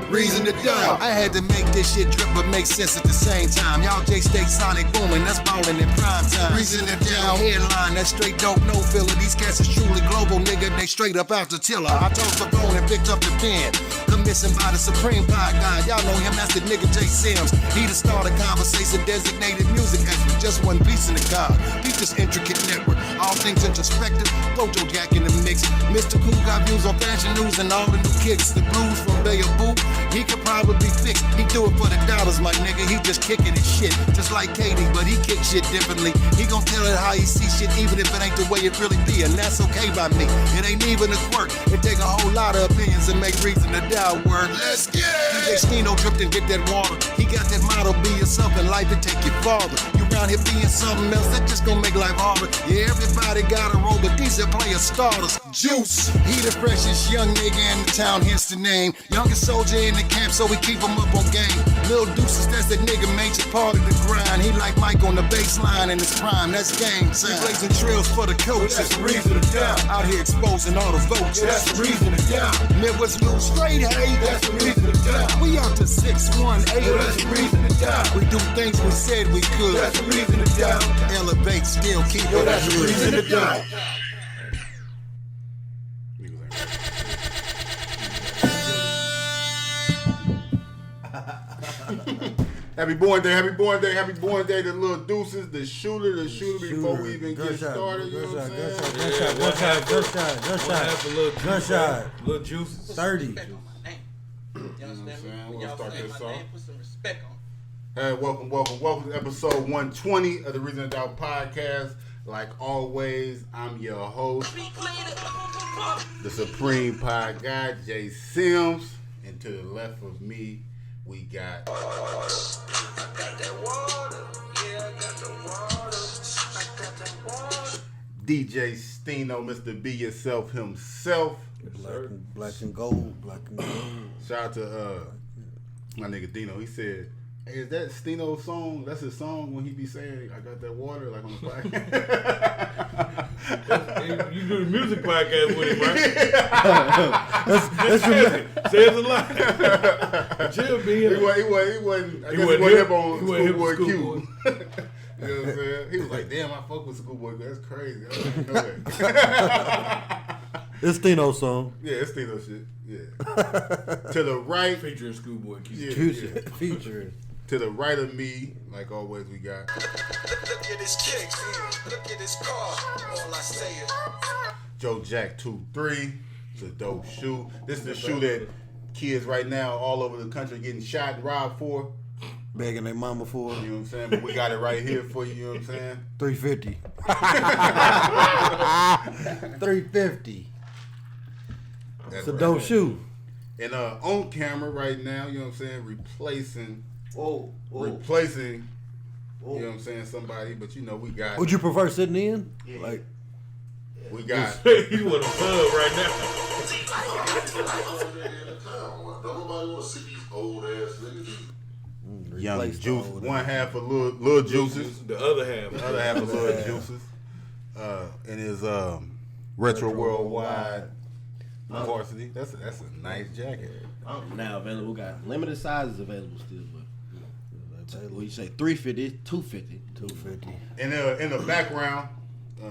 reason to die. I had to make this shit drip but make sense at the same time. Y'all J-State Sonic booming, that's ballin' in prime time. Reason to die, headline, that's straight dope, no filler. These cats is truly global, nigga, they straight up out the tiller. I tossed the bone and picked up the pen. Commissioned by the Supreme Pod God, y'all know him, that's the nigga J. Sims. He the start of conversation, designated music expert, just one piece in the car. Beat this intricate network, all things introspective, Dojo Jack in the mix. Mr. Cool got views on fashion news and all the new kicks. The blues from Bay of Boo, he could probably fix. He do it for the dollars, my nigga, he just kicking his shit. Just like Katie, but he kick shit differently. He gon' tell it how he see shit, even if it ain't the way it really be, and that's okay by me. It ain't even a quirk, it take a whole lot of opinions and make reason to doubt word. Let's get it! DJ Stino dripped and get that water. He got that motto, be yourself in life and take your farther. You around here being something else, that just gon' make life harder. Yeah, everybody got a role, but these are player starters. Juice, he the freshest young nigga in the town, hence the name. Youngest soldier in the camp, so we keep him up on game. Lil Duces, that's that nigga major part of the grind. He like Mike on the baseline in his prime, that's game time. He blazing trails for the coach, that's the reason to down. Out here exposing all the votes, that's the reason to down. Midwest Lil Straight, hey, that's the reason to down. We out to 618, that's the reason to down. We do things we said we could, that's the reason to down. Elevate, still keep it, that's the reason to down. Happy born day to Lil Duces, the shooter before we even get started. You know what I'm saying? Gunshot. Little Juices. 30. You know what I'm saying? We're gonna start this off. Put some respect on. Hey, welcome to episode 120 of the Reason to Doubt podcast. Like always, I'm your host, the Supreme Pod Guy, J. Sims, and to the left of me, we got DJ Stino, Mr. Be Yourself himself. Black and gold. Shout out to my nigga Dino. He said, "Hey, is that Stino's song? That's his song when he be saying I got that water like on the podcast." You do the music podcast with him, right? That's Says a lot. Chill, be He wasn't hip on Schoolboy Q. You know what I'm saying? He was like, "Damn, I fuck with Schoolboy Q. That's crazy." I didn't know that. It's Stino's song. Yeah, it's Stino shit. Yeah. To the right, Featuring Schoolboy Q. yeah. Feature. To the right of me, like always, we got Look at his kicks, look at his car, all I say is Joe Jack 23. It's a dope shoe. This is the shoe that kids right now all over the country getting shot and robbed for. Begging their mama for You know what I'm saying? But we got it right here for you, you know what I'm saying? $350. $350. It's a dope shoe. And on camera right now, you know what I'm saying, replacing, you know what I'm saying, somebody, but you know, we got Would you prefer sitting in? Yeah. Like, we got You want a sub right now. Nobody want to see these old ass niggas. Young replace the Juice, old- one half of Lil Juices, The other half. the other half of Lil Juices, and his Retro Worldwide varsity. That's a nice jacket. Now available, got limited sizes available still, but what you say, 350, 250. $250. And in the background,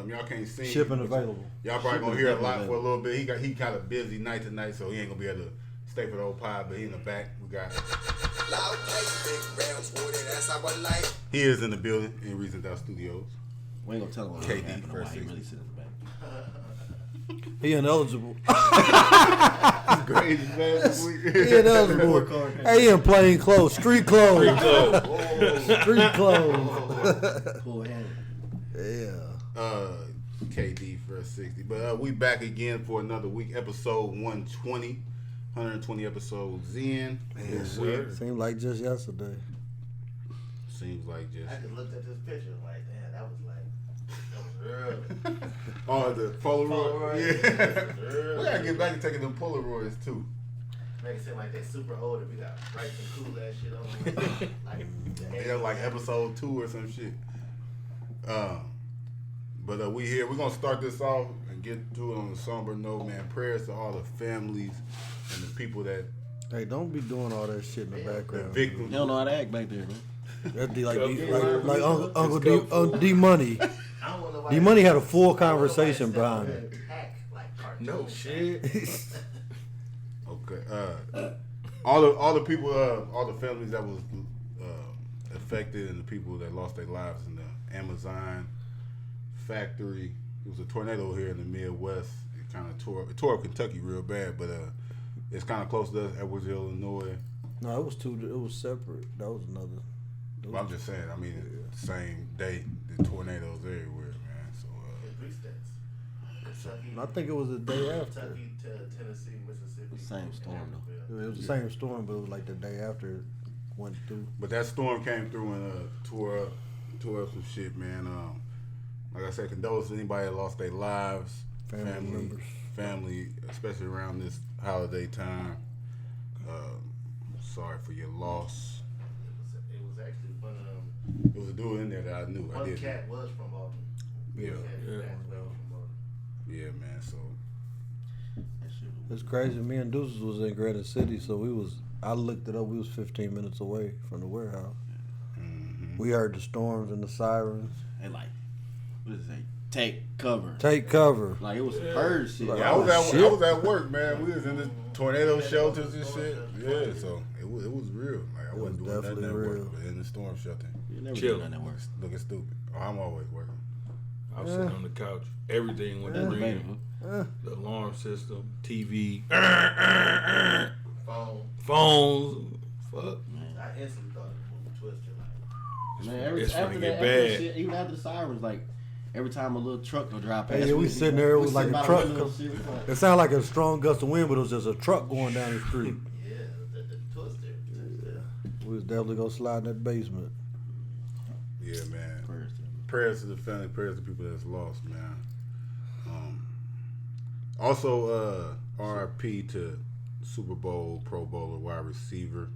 y'all can't see. Shipping available. Y'all probably gonna hear a lot Shipping for a little bit. He kind of busy night to night, so he ain't gonna be able to stay for the whole pod. But he in the back. We got. He is in the building in Reason Doubt Studios. We ain't gonna tell him what KD happened, why first he season. really sitting in the back. He ineligible. Crazy man. He ineligible. Hey, he in plain clothes. Street clothes. Street clothes. Cool hand. Yeah. KD first 60. But we back again for another week, episode 120. 120 episodes in. Yes, sir. Seemed like just yesterday. Seems like just. I just looked at this picture like, damn, that was real. Oh, the Polaroid? Polaroid. Yeah. We gotta get back to taking them Polaroids too. Make it seem like they super old and we got write some cool ass shit on them. Like, Yeah, like episode 2 or some shit. But we here. We're gonna start this off and get to it on a somber note, man. Prayers to all the families and the people that Hey, don't be doing all that shit in the The background. victim. They don't know how to act back there, man. That'd be like Cup like Uncle cup D Money. I don't want nobody. D Money had a full I don't want conversation nobody behind stepping it. in and hack like cartoon No shit. Okay. All the people, all the families that was affected, and the people that lost their lives in the Amazon factory. It was a tornado here in the Midwest. It kind of tore up Kentucky real bad, but it's kind of close to us, Edwards, Illinois. No, it was two. It was separate. That was another. Well, I'm just saying. I mean, the same day, the tornadoes everywhere, man. So in 3 states. Kentucky, I think it was the day after. Kentucky to Tennessee, Mississippi. Same storm, though. It was the same storm, but it was like the day after it went through. but that storm came through and tore up some shit, man. Like I said, condolences to anybody that lost their lives, Family members. family, especially around this holiday time. Sorry for your loss. It was actually one. It was a dude in there that I knew. I One did. cat was from Baltimore. Yeah, Cat was from Baltimore. yeah, man. So That shit was It's crazy. Me and Duces was in Granite City, so I looked it up. We was 15 minutes away from the warehouse. We heard the storms and the sirens. They like, what does it say? Take cover. Take cover. Like it was some purge shit. yeah, I was at work, man. We was in the tornado shelters and shit. Yeah, so it was real. Like I wasn't doing nothing definitely at real. work, but in the storm shelter, You never Chill. do nothing at work. looking stupid. Oh, I'm always working. I was sitting on the couch. Everything went to That's ring. debatable. The alarm system, TV, Phone. phones. Fuck. I instantly thought it was Twister. Like, Man, It's after finna that, get after that bad. shit, even after the sirens, like every time a little truck will drive past, Hey, yeah, we sitting there, it was like a sitting by truck the window come- and shit, like, It sounded like a strong gust of wind, but it was just a truck going down the street. yeah, the Twister. We was definitely gonna slide in that basement. Yeah, man. prayers to them. Prayers to the family, prayers to people that's lost, man. Also, RIP to Super Bowl Pro Bowler wide receiver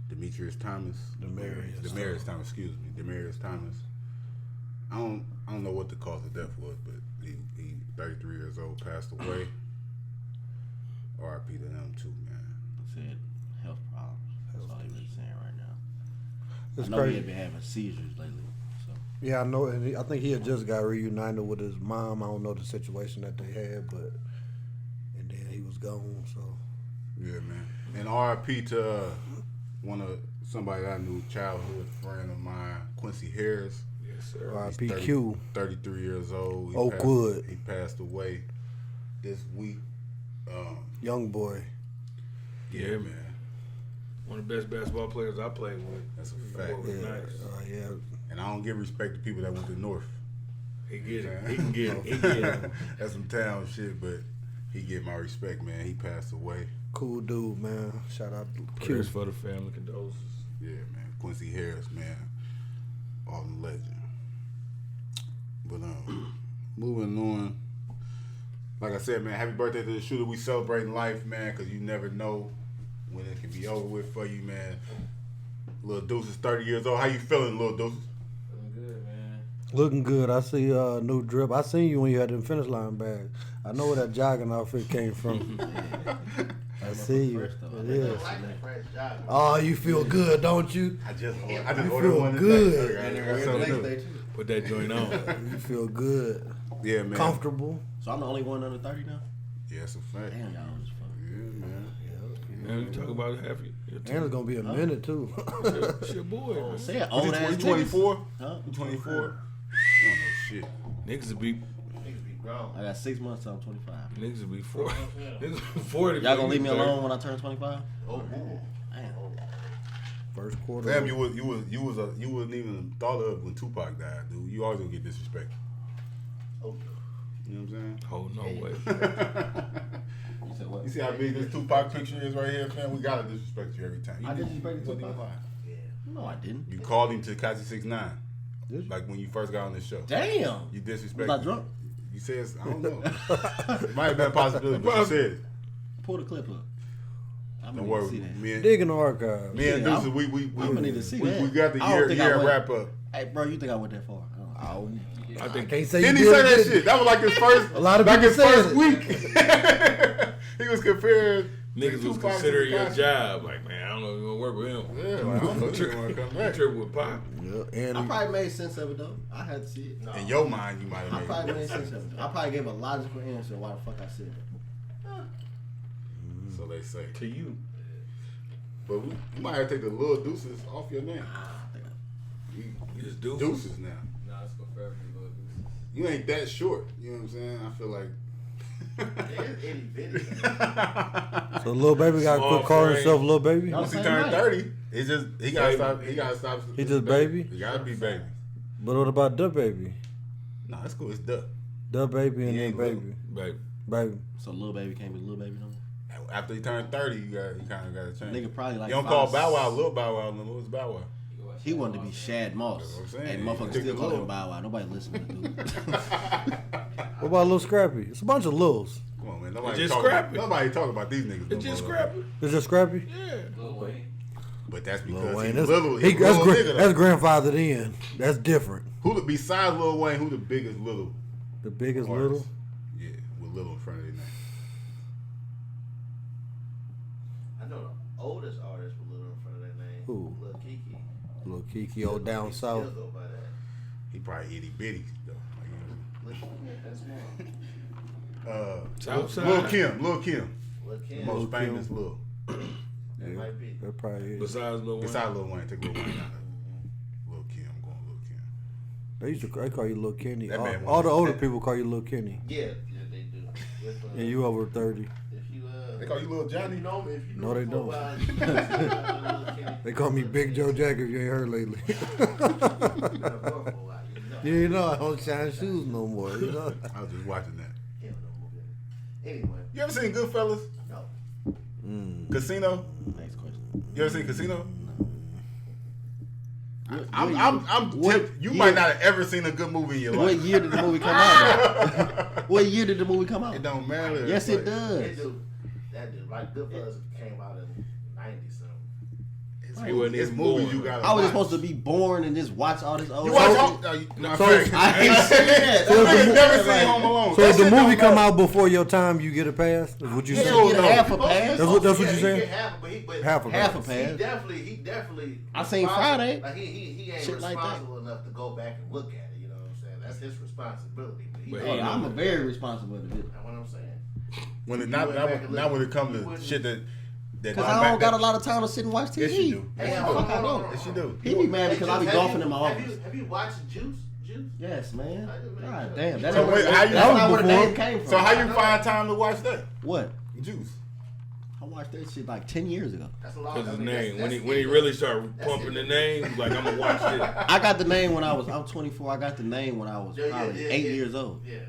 Demaryius Thomas. Demaryius Thomas, excuse me. Demaryius Thomas. I don't know what the cause of death was, but he 33 years old, passed away. RIP to him too, man. Said health problems. That's all he was saying right now. It's I know he crazy. had been having seizures lately. So Yeah, I know. And I think he had just got reunited with his mom. I don't know the situation that they had, but and then he was gone. So Yeah, man. And RIP to somebody that I knew, childhood friend of mine, Quincy Harris. Yes, sir. RIPQ. 33 years old. He Oakwood. He passed away this week. Young boy. Yeah, man. One of the best basketball players I played with. That's a fact. Boy, Yeah, nice. yeah. And I don't give respect to people that went to North. He get it. He can get it. He get it. That's some town shit, but he get my respect, man. He passed away. Cool dude, man. Shout out to Q. Prayers for the family. Condolences. Yeah, man. Quincy Harris, man. All the legend. But moving on. Like I said, man, happy birthday to the shooter. We celebrating life, man, because you never know when it can be over with for you, man. Lil Duces, 30 years old. How you feeling, Lil Duces? Feeling good, man. Looking good. I see new drip. I seen you when you had them finish line bags. I know where that jogging outfit came from. I see you. Fresh though. It I is. like that fresh job. Oh, you feel good, don't you? I just You ordered feel one good. today. Put that joint on. You feel good. Yeah, man. Comfortable. So I'm the only one under 30 now? Yeah, it's a fact. Damn, y'all was fun. Yeah, man. Man, you talk about half your And it's gonna be a minute too. It's your boy, man. Say it, You old ass 24? Huh? You 24? You don't know shit. Niggas will be Niggas be grown. I got 6 months till I'm 25. niggas will be 40. Niggas will be 40. Y'all gonna leave me alone when I turn 25? Oh, Damn. First quarter. Damn, you wasn't even thought of when Tupac died, dude. You always gonna get disrespected. okay. You know what I'm saying? Oh, no way. You said what? You see how big this Tupac picture is right here, fam? We gotta disrespect you every time. You I didn't- disrespected you wasn't even Tupac? lying. Yeah. No, I didn't. You called him to Kazi 6ix9ine. Did you? Like when you first got on this show. Damn. You disrespected. Was I drunk? You said, I don't know. It might have been a possibility, but you said it. Pull the clip up. I'm Don't gonna worry. see that. Me and, Digging the archive. me and Yeah, Deuces, we gonna need to see we that. got the I don't think I year went- wrap up. Hey, bro, you think I went that far? Oh, I think Can't say Didn't you he did say that it, did shit? That was like his first. A lot of back people his said first it. week. He was comparing Niggas was considering your job. Like, man, I don't know if you want to work with him. Yeah, like, I don't know if you want to come back. Trip with Pop. Yeah, and I probably made sense of it though. I had to see it. In your mind, you might I have probably made made it. sense of it. I probably gave a logical answer why the fuck I said it. So they say. To you. But you might have to take the little Duces off your name. You just Duces. Duces now. Nah, it's gonna forever be Lil Duces. You ain't that short. You know what I'm saying? I feel like. It's itty bitty. so Lil Baby got to Small quit calling frame. himself Lil Baby. Y'all Once he same turned height. 30, it's just he gotta Baby. stop. He gotta stop. He just baby? He gotta be baby. But what about the baby? No, that's cool. It's Duh. The baby and He then ain't baby. Baby. Baby. So Lil Baby can't be Lil Baby no more. After he turned 30, you kind of got to change. Nigga probably like you don't 5, call Bow Wow Lil Bow Wow no more. It's Bow Wow. He wanted to be Shad Moss. That's what I'm saying. And motherfuckers He still took call the him Lil. Bow Wow. Nobody listening to dude. What about Lil Scrappy? It's a bunch of Lils. Come on, man. It's Nobody just talk Scrappy. Nobody talk about these niggas. It's no just more. Scrappy. It's just Scrappy? Yeah. Lil Wayne. But that's because Lil Wayne. he's That's, little. he, He's that's, little nigga, that's though. grandfathered in. That's different. Besides Lil Wayne, who the biggest little The biggest artist? little. Yeah, with little in front of their name. I know the oldest artist with little in front of their name. Who? Lil Kiki. Little Kiki old down He south. still go by that. He probably itty bitty though. Lil Kiki, that's small. Southside. Lil Kim, Lil the Kim. most Kim. famous Lil. That might be. That probably is. Besides Lil Wayne. Besides Lil Wayne, take Lil Wayne out. Lil Kim, I'm going Lil Kim. They call you Lil Kenny. That man All the was- older people call you Lil Kenny. Yeah, they do. If, And you over 30. if you They call you Lil Johnny? If you know me, if you know No, they me for a don't. while, you know Lil Kenny. They call me Big Joe Jack if you ain't heard lately. You been a boy for a while, you know. Yeah, you know I don't shine shoes no more. You know. I was just watching that. Yeah, no more. Anyway, You ever seen Goodfellas? no. Casino? Next question. You ever seen Casino? What You year- might not have ever seen a good movie in your What life. year did the movie come out? What year did the movie come out? It don't matter. Yes, It's it like- does. That dude, like Goodfellas came out in 90 something. He wasn't It's even movies born. you gotta I was watch. just supposed to be born and just watch all this old You watch shit. all... so- I ain't seen that. So if Niggas the, never seen Home Alone. so That if the shit don't movie come matter. out before your time, you get a pass? Is what you You saying? should get no. half a pass. That's what you he saying? get half, but Half a Half a pass. pass. He definitely. I seen responsible- Friday. Like he ain't Shit like that. responsible enough to go back and look at it. You know what I'm saying? That's his responsibility. But he, But Hey, I'm a very responsible individual. that's what I'm saying. When it, You not, went not, back when- and not when it looked. comes You to wouldn't- shit that Because I don't got a lot of time to sit and watch TV. Yes, you do. Hey, Yes, hold you on, do. hold on, hold on. Yes, you do. He be mad because I be Have golfing you- in my office. Have you watched Juice? Yes, man. I just made God sure. damn. That So ain't wait, where, how you- that's that not was where the before. name came from. So how you find time to watch that? What? Juice. I watched that shit like 10 years ago. That's a lot. Because I his mean, name. that's When he really started That's pumping it. the name, he's like, I'm going to watch it. I got the name when I'm 24. I got the name when I was Yeah, probably yeah, 8 yeah. years old. Yeah,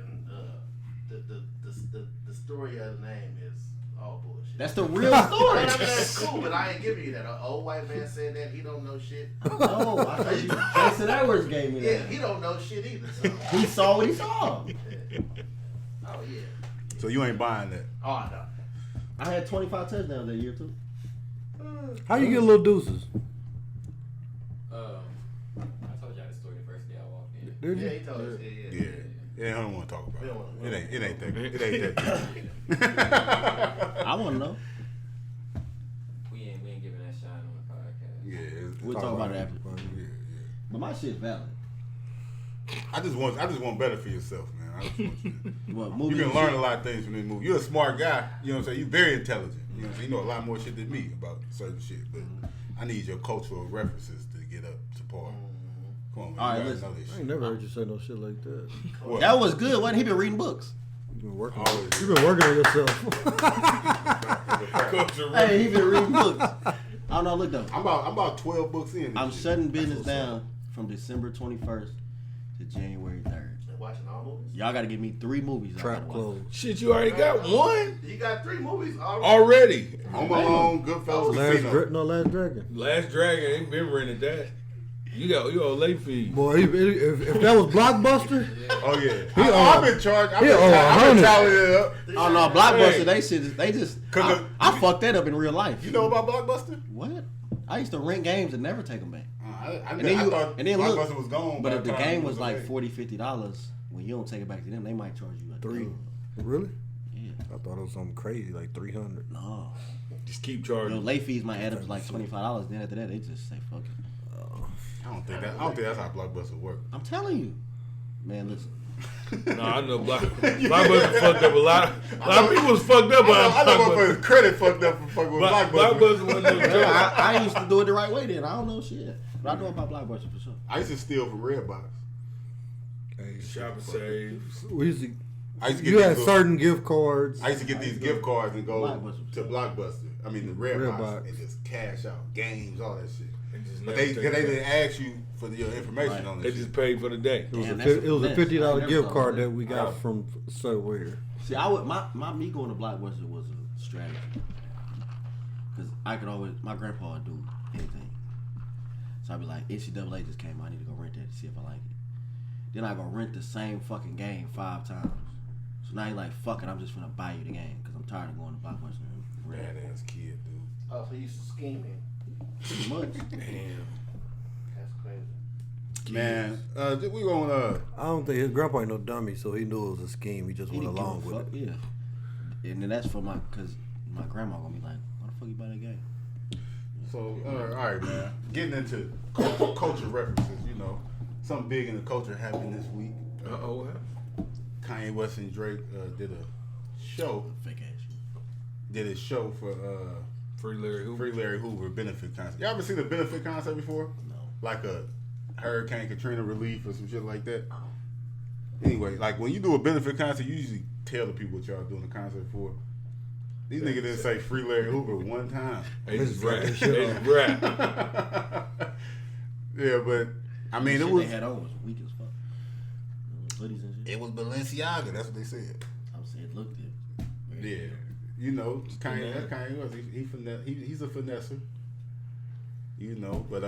the story of the name is all bullshit. That's the real But story. I mean, that's cool, but I ain't giving you that. An old white man said that he don't know shit. No, I thought you Jason Edwards gave me Yeah, that. he don't know shit either. So. He saw what he saw. Yeah. Oh yeah. So you ain't buying that. Oh no. I had 25 touchdowns that year too. How you get little deuces? I told y'all the story the first day I walked in. Did Yeah, you? he told us. Yeah. Yeah, I don't want to talk about We it. don't wanna- It ain't that. I want to know. We ain't giving that shine on the podcast. Yeah, it's- We'll talk about it after. yeah. But my shit's valid. I just want better for yourself, man. I just want you. What You movie? can learn a lot of things from this movie. You're a smart guy. You know what I'm saying? You're very intelligent. You know what I'm saying? You know a lot more shit than me about certain shit. But I need your cultural references to get up to par. Come on, man. All right, you gotta listen. know this I shit. ain't never heard you say no shit like that. What? That was good. Wasn't he been reading books? You been working. Always. You been working on yourself. Hey, he been reading books. I don't know. Look though. I'm about 12 books in. I'm This shit. shutting business That's what's up. down from December 21st to January 3rd. And watching all movies. Y'all got to give me 3 movies. I Trap gotta watch. closed. Shit, you already got one You got 3 movies already. already. Home Alone, Goodfellas, Casino. Last Dragon. Last Dragon ain't been rented that. You on late fee. Boy, if that was Blockbuster, Oh yeah, owe- I've been charged. I've he been owe tallying 100. it up. Oh no, Blockbuster, Hey. they just. Cause I fucked that up in real life. You know about Blockbuster? What? I used to rent games and never take them back. I And then you, thought and then look, Blockbuster was gone. but by if the time game it was like away. $40, $50, when you don't take it back to them, they might charge you a $3. $3. Really? Yeah. I thought it was something crazy, like 300. No. Just keep You know, charging. late fees might add up to like $25. Then after that, they just say fuck it. I don't think that's how Blockbuster work. I'm telling you, man. Listen, No, I know Blockbuster fucked up a lot. A lot of people was fucked up by I know Blockbuster. motherfuckers credit fucked up for fucking with Blockbuster. Blockbuster wasn't no joke. I used to do it the right way. Then I don't know shit, but I know about Blockbuster for sure. I used to steal from Redbox. Hey, Shop and save. we used to, I used to get you had these certain gift cards. I used to get these gift cards and go Blockbuster. to Blockbuster. I mean the Redbox Redbox. and just cash out games, all that shit. And just But never they take it didn't back. ask you for your information Right. on They this. just Shit. paid for the day. It was, Damn, a, that's it was a finesse. I $50 never gift thought card of that. that we got from somewhere. See, I would my me going to Blockbuster was a strategy because I could always my grandpa would do anything. So I'd be like, NCAA just came out, I need to go rent that to see if I like it. Then I go rent the same fucking game 5 times. So now you're like, fuck it, I'm just gonna buy you the game because I'm tired of going to Blockbuster and rent. Badass kid, dude. Oh, so you scheming. Pretty much. Damn. That's crazy. Man, we gonna I don't think his grandpa ain't no dummy, so he knew it was a scheme. He just He went didn't give along a with fuck, it. yeah. And then that's for because my grandma gonna be like, why the fuck you buy that game? So, all right, man. Getting into culture references, you know. Something big in the culture happened this week. Uh-oh. Kanye West and Drake did a show. Fake ass shit. Did a show for Free Larry Hoover. Free Larry Hoover benefit concert. Y'all ever seen a benefit concert before? No. Like a Hurricane Katrina relief or some shit like that? Anyway, like when you do a benefit concert, you usually tell the people what y'all doing the concert for. These niggas didn't say Free Larry Hoover one time. They just This rap. is They fucking just rap. Yeah, but I mean, The it shit was they had on was weak as fuck. Hoodies and shit. it was Balenciaga. That's what they said. I'm saying it looked it. Yeah, you know, Kanye. That's Kanye West. He's a finesser. You know, but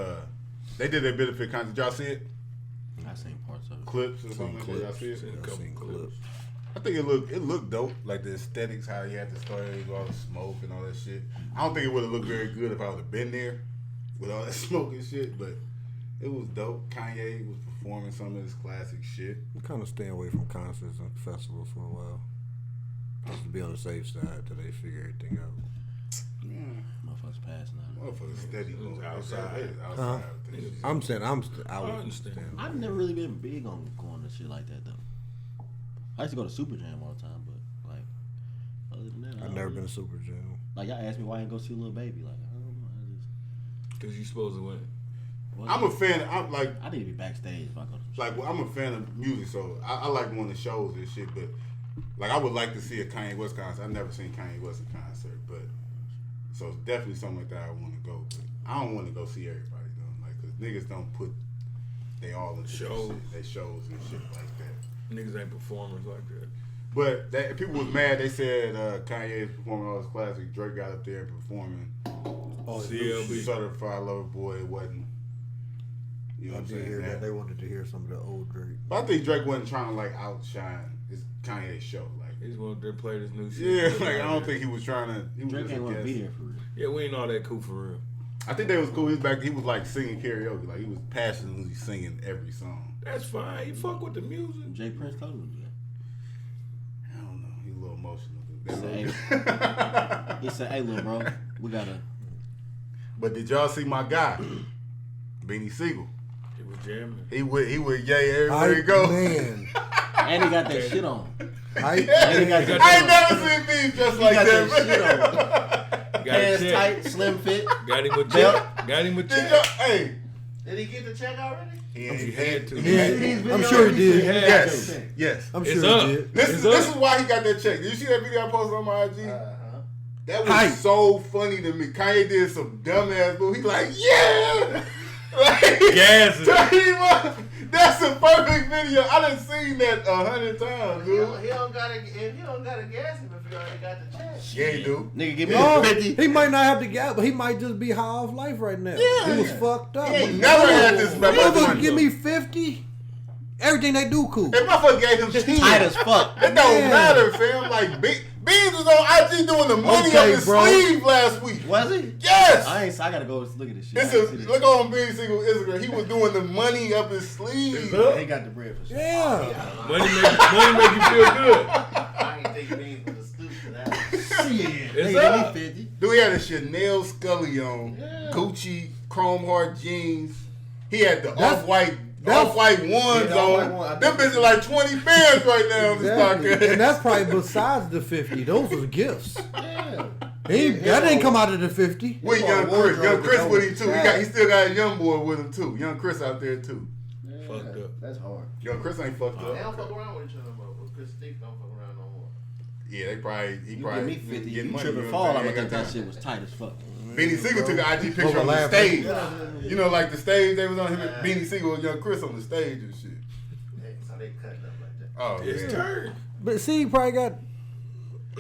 they did their benefit concert. Did y'all see it? I seen parts of it. Clips or something? Did y'all see it? Seen a I've couple seen clips. clips. I think it looked dope. Like the aesthetics, how he had the story, all the smoke and all that shit. I don't think it would have looked very good if I would have been there with all that smoke and shit. But it was dope. Kanye was performing some of his classic shit. I'm kind of staying away from concerts and festivals for a while. Just to be on the safe side till they figure everything out. Motherfuckers passing out. Motherfuckers steady going outside. They was outside. I'm saying I I would understand. stand. I've never really been big on going to shit like that though. I used to go to Super Jam all the time, but like other than that, I've never been to Super Jam. Like y'all asked me why I didn't go see Lil Baby. Like I don't know. I Because you supposed to win. just I'm a fan. I'm like I need to be backstage if I go to some shit. well, I'm a fan of music, so I like going to shows and shit. But like, I would like to see a Kanye West concert. I've never seen Kanye West in concert, but so it's definitely something like that I want to go. But I don't want to go see everybody though, like, cause niggas don't put they all into Shows. shit. They shows and shit like that. Niggas ain't performers like that. But people was mad. They said Kanye is performing all his classics. Drake got up there and performing. Oh, CLB. Certified Lover Boy. It wasn't. You know I what I'm did hear saying? that. They wanted to hear some of the old Drake. But I think Drake wasn't trying to like outshine his Kanye show. Like, He just wanted to play this new shit. yeah, like I don't think he was trying to. He was Drake just ain't a want to be guest. there for real. Yeah, we ain't all that cool for real. I think that was cool. He was back. He was like singing karaoke. Like he was passionately singing every song. That's fine. You fuck with the music. Jay Prince told him to do that. I don't know. He's a little emotional. He Dude. said, he said, "Hey, little bro, we gotta." But did y'all see my guy, Beanie Siegel? He was jamming. He would yay everywhere he go. Man, And he got that shit on. I And he got I that ain't never seen beef just He like got that. that shit on. Got a Pants check. tight, slim fit. Got him a Belt. check. Got him a Did check. y'all, hey, Did he get the check already? He had to. Yeah, I'm sure he did. yes, yes. I'm It's sure up. he did. This It's is up. why he got that check. Did you see that video I posted on my IG? That was Hype. so funny to me. Kanye did some dumbass move. He like, yeah, like, Gassing. That's a perfect video. I done seen that 100 times, He dude. don't gotta gas him if he already got the check. Yeah, he do. Nigga, give me No, 50. he might not have to get, but he might just be high off life right now. Yeah. He was fucked up. He ain't never had this much Motherfucker money. give me 50. Everything they do cool. If motherfucker gave him 10, Tight as fuck. it don't Yeah. matter, fam. Like, Beans was on IG doing the money Okay, up his bro. sleeve last week. Was he? Yes. I gotta go look at this shit. This I ain't see is this. look on Beans single Instagram. He was doing the money up his sleeve. up. He got the bread for sure. Yeah. Money make you feel good. I ain't think Beans was a stupid. Shit. It's They up. give me 50. Dude, he had a Chanel Scully on, Gucci Chrome Heart jeans. He had the off-white ones the off-white one, I on. Them think- bitches like 20 bands right now on the Exactly. stock. And that's probably besides the 50. Those was gifts. Yeah. That didn't come out of the 50. With Well, young Chris. wardrobe Young Chris to with go him too. with He that. still got a young boy with him too. Young Chris out there too. Fucked up. That's hard. Young Chris ain't fucked They up. don't fuck around with each other no more. Chris Stick don't fuck around no more. Yeah, he You probably give me 50, getting you money, trip you and know fall, what I'm I'm gonna saying? think that shit was tight as fuck. Beanie Siegel took an IG picture on the Overlapping. stage. You know, like the stage they was on him. Beanie Siegel and Young Chris on the stage and shit. So they cutting up like that. Oh, It's man. turn. But see, he probably got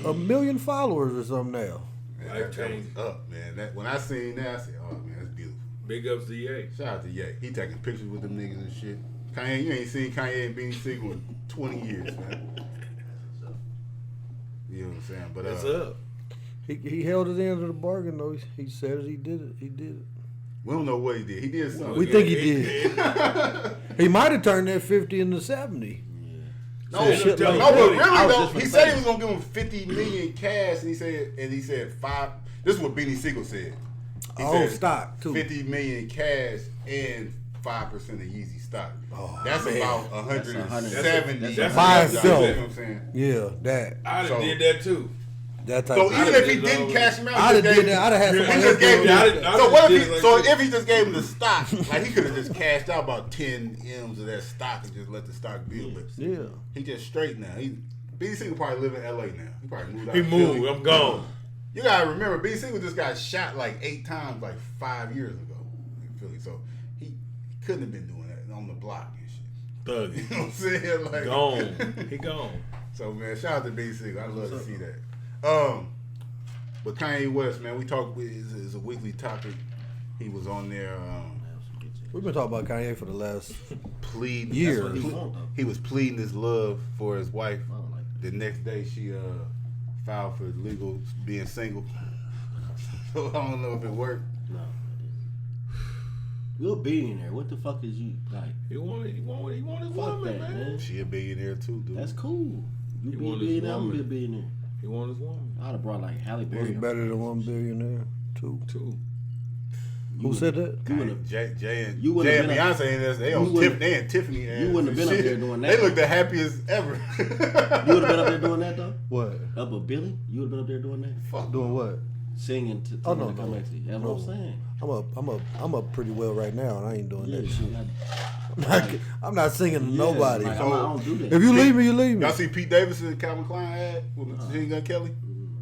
1 million followers or something now. Man, Life that was changing. up, man. That, when I seen that, I said, "Oh man, that's beautiful." Big ups to Ye. Shout out to Ye. He taking pictures with them niggas and shit. Kanye, you ain't seen Kanye and Beanie Siegel in 20 years, man. You know what I'm saying? But It's up. He held his end of the bargain though. He said it. He did it. He did it. we don't know what he did. He did something. We think he did. He might have turned that 50 into 70. No, Shit no, like but that. really I was though, just he gonna said say. he was gonna give him 50 million cash, and he said five. This is what Beanie Siegel said. He Oh, stock, too. 50 million cash and 5% of Yeezy stock. That's man. about 170. That's by $100, itself. You know what I'm saying? Yeah, that. I'd So- have did that too. That type So of even I'd if he have didn't did cash him out, I'd have he just did gave- that. I'd have had He somebody just else gave do him. it. I'd So just what did if it he? like So this. if he just gave him the stock, like he could have just cashed out about 10 M's of that stock and just let the stock build. But Yeah. he just straight now. BC will probably live in LA now. He probably moved out. He of moved. Philly. I'm gone. You gotta remember, BC just got shot like 8 times like 5 years ago in Philly. So he couldn't have been doing that on the block and shit. Thug. You know what I'm saying? Like Gone. He gone. So man, shout out to BC. I love to see that. But Kanye West, man, we talk. It's a weekly topic. He was on there. We've been talking about Kanye for the last Pleading. Years. That's what he want, though. He was pleading his love for his wife. I don't like that. The next day, she filed for legal being single. So I don't know if it worked. No. You're a billionaire. What the fuck is you like? He wanted his Fuck woman, that, man. man. She a billionaire too, dude. That's cool. You He be a want his billionaire, I'm gonna be a woman. billionaire. He wanted his woman. I'd have brought like Halle was Berry. better than 1 billionaire. 2. Too. Who said that? You wouldn't have. Jay and You wouldn't Jay and have Beyonce in this. They you on wouldn't- they and Tiffany. you wouldn't have been up shit. there doing that. They look the happiest ever. You would have been up there doing that though. What? Up a Billy. You would have been up there doing that. Fuck. Doing what? Singing to Oh, them no, to come no. back to you. That's what I'm saying. I'm up pretty well right now, and I ain't doing Yeah, that shit. shit. I'm not singing to nobody. Like, I don't do that. If you leave me, you leave me. Y'all see Pete Davidson and Calvin Klein ad with Machine Gun Kelly? I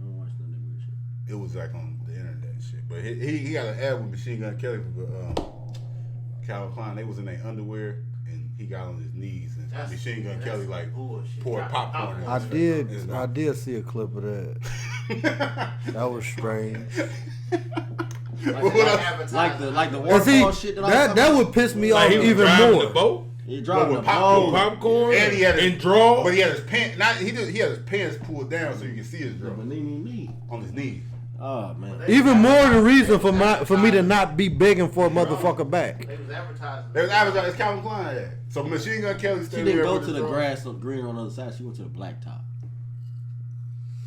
don't watch none of that weird shit. It was like on the internet and shit. But he got an ad with Machine Gun Kelly for Calvin Klein. They was in their underwear and he got on his knees and That's- Machine Gun that's Kelly like bullshit. poured Drop popcorn. in I his did. face. I did see a clip of that. That was strange. Like the And waterfall see, shit that I that would piss me off Like he was even driving more. the boat. He dropped with the popcorn. ball. Popcorn And he had his, and draw. but he had his pants. He had his pants pulled down so you can see his Yeah, drum but knee. on his knees. Oh man. Even more the reason for me to not be begging for a motherfucker back. They was advertising. There's advertising. It's Calvin Klein ad. So Machine Gun Kelly She standing didn't there go with to his the drum. grass or green on the other side. She went to the blacktop.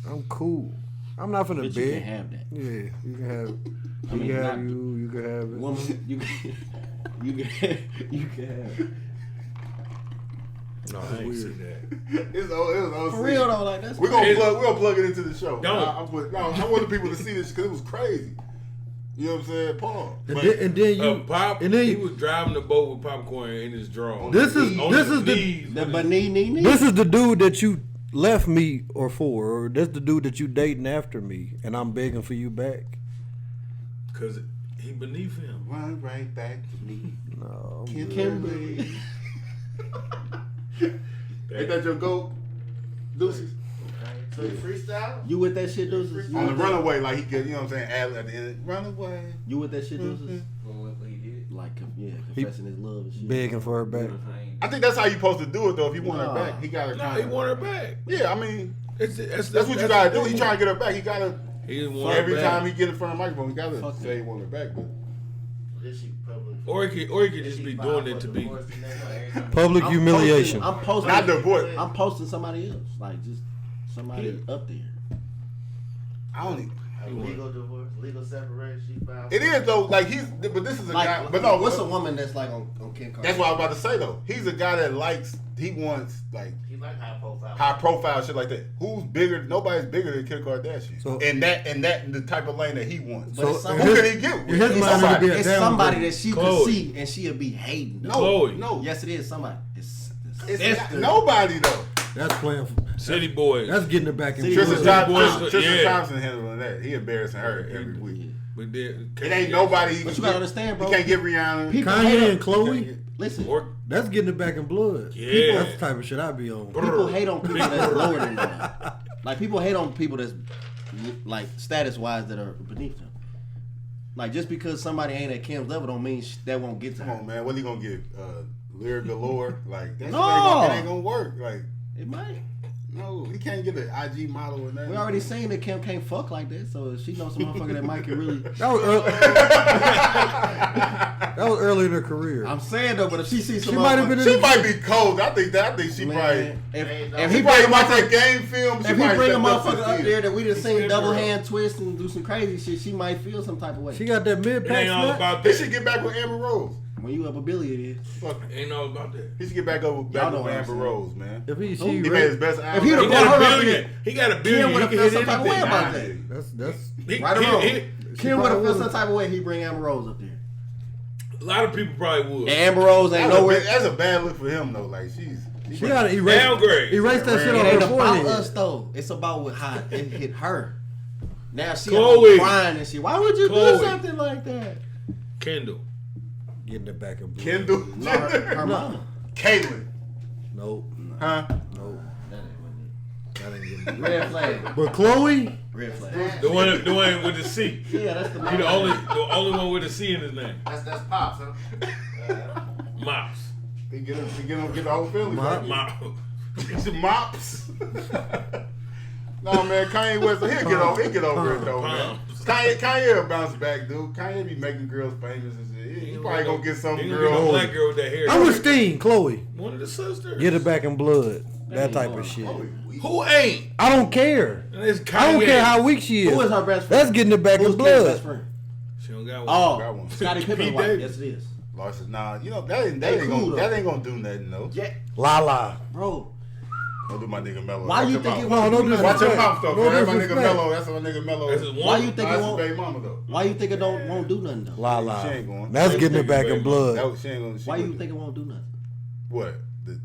I'm cool. I'm not finna Bitch, you beg. can have that. Yeah, you can have. I mean, You can have not- you can have it. Woman, you can have it. No, I ain't see that. It was on For real though, like that's We're gonna plug it into the show. Don't. I want the people to see this because it was crazy. You know what I'm saying, Paul? And But then you Pop, and then he you- was driving the boat with popcorn in his draw. This is On this his is the knees. But knee. this is the dude that you left me or that's the dude that you dating after me, and I'm begging for you back. Cause he beneath him. run right back to me, No, Kimberly. Ain't that your goat, Duces? So you freestyle? You with that shit, Duces? On the runaway, like he could, you know what I'm saying? Ad at the end, runaway. You with that shit, Duces? What he did? Like, confessing his love and shit. begging for her back. I ain't. I think that's how you supposed to do it though. If you want her Nah. back, he got to. No, he want her back. Yeah, I mean, That's that's what you gotta do. He trying to get her back. He gotta. He didn't want Every her back. time he get in front of the microphone, he gotta Fuck say he want her back. But This shit public. Or he could just be doing it to be. Public I'm humiliation. not the voice. I'm posting somebody else, like just somebody up there. I don't even. Legal divorce, legal separation. She filed. It is though. Like but this is a guy. Like, But no, what's a woman that's like on Kim Kardashian? That's what I was about to say though. He's a guy that he wants like He like high profile. high profile shit like that. Who's bigger? Nobody's bigger than Kim Kardashian. So- and that the type of lane that he wants. But it's So- somebody- Who can he get with? His It's mind would somebody. be a It's somebody downgrade. that she Chloe. could see and she'll be hating. No, Chloe. no. Yes, it is somebody. It's It's not, nobody though. That's playing. City Boys. That's getting it back in. City Tristan Boys. Thompson, Yeah. Thompson handling that. He embarrassing her every week. But then, It ain't nobody. But you gotta understand, bro. You can't get Rihanna. People hate Kanye on- and Chloe. Listen, Or, That's getting it back in blood. Yeah. That's the type of shit I be on. people hate on people that's lower than them. Like people hate on people that's like status wise that are beneath them. Like just because somebody ain't at Kim's level don't mean that won't get to Come her. on, man. What he gonna get? Lyric galore? Like that No. shit ain't gonna work. Like It might. no, he can't get an IG model or nothing. We already seen that Kim can't fuck like that, so if she knows some motherfucker that might can really. That was that was early in her career. I'm saying though, but if she sees some, She might have been in She the might be cold. I think she man, probably. if He he probably bring a watch that motherfucker, game film. She if he probably bring a stepped up to motherfucker the up field. there that we just seen Yeah, double bro. hand twist and do some crazy shit, she might feel some type of way. She got that mid it pack ain't all snap. about They that. should get back with Amber Rose. When you up a Billy, it is. Fuck. Ain't all about that. He should get back over Y'all back know with what I'm Amber saying. Rose, man. If he He made his best album. he He done got brought a her up billion. here. He got a Kim billion. He would've can felt hit some type of way anything. about that. That's He- Right or he- wrong? he- Kim would have felt probably some type of way. He bring Amber Rose up there. A lot of people probably would. And Amber Rose ain't nowhere. That's a bad look for him though. Like she gotta erase Downgrade. that shit It on ain't her about forehead. us though. It's about what how it hit her. Now she Chloe. crying and shit. Why would you Chloe. do something like that? Kendall. Getting it back in blood. Kendall, No, her mama. Caitlyn, Nope. huh? Nope. That ain't That ain't getting Red flag. But Chloe, Red flag. The one with the C. Yeah, that's the He the mama. only one with a C in his name. That's pops, huh? Mops. He get the whole feeling. Mop. Back. Mop. He's mops. No man, Kanye West, he'll get over it though, man. Pumps. Kanye will bounce back, dude. Kanye be making girls famous and shit. He probably gonna get some He gonna get a girl. black girl with that hair. I'm with Steen, Chloe. One of the sisters. Get it back in blood. That ain't type going of shit. Who ain't? I don't care. And it's I don't Kanye. care how weak she is. Who is her best friend? That's getting it back Who's in Kim's best blood. friend? She don't got one. Oh, Got one. Scottie Pippen Pete wife. Davis. Yes, it is. Larson, nah, you know that ain't They cool, gonna do nothing though. Yeah, La. bro. Don't do my nigga Mello. Why Watch you your think mouth. it No, won't no do nothing? Watch your disrespect. mouth though. No That's my nigga disrespect. Mello. That's my nigga Mello. That's his one. Why you think That's it his won't? baby mama though. Why you think it won't do nothing though? La. She ain't going. That's She getting it ain't back baby in mama. blood. She ain't gonna. Why you think it won't do nothing? What? The,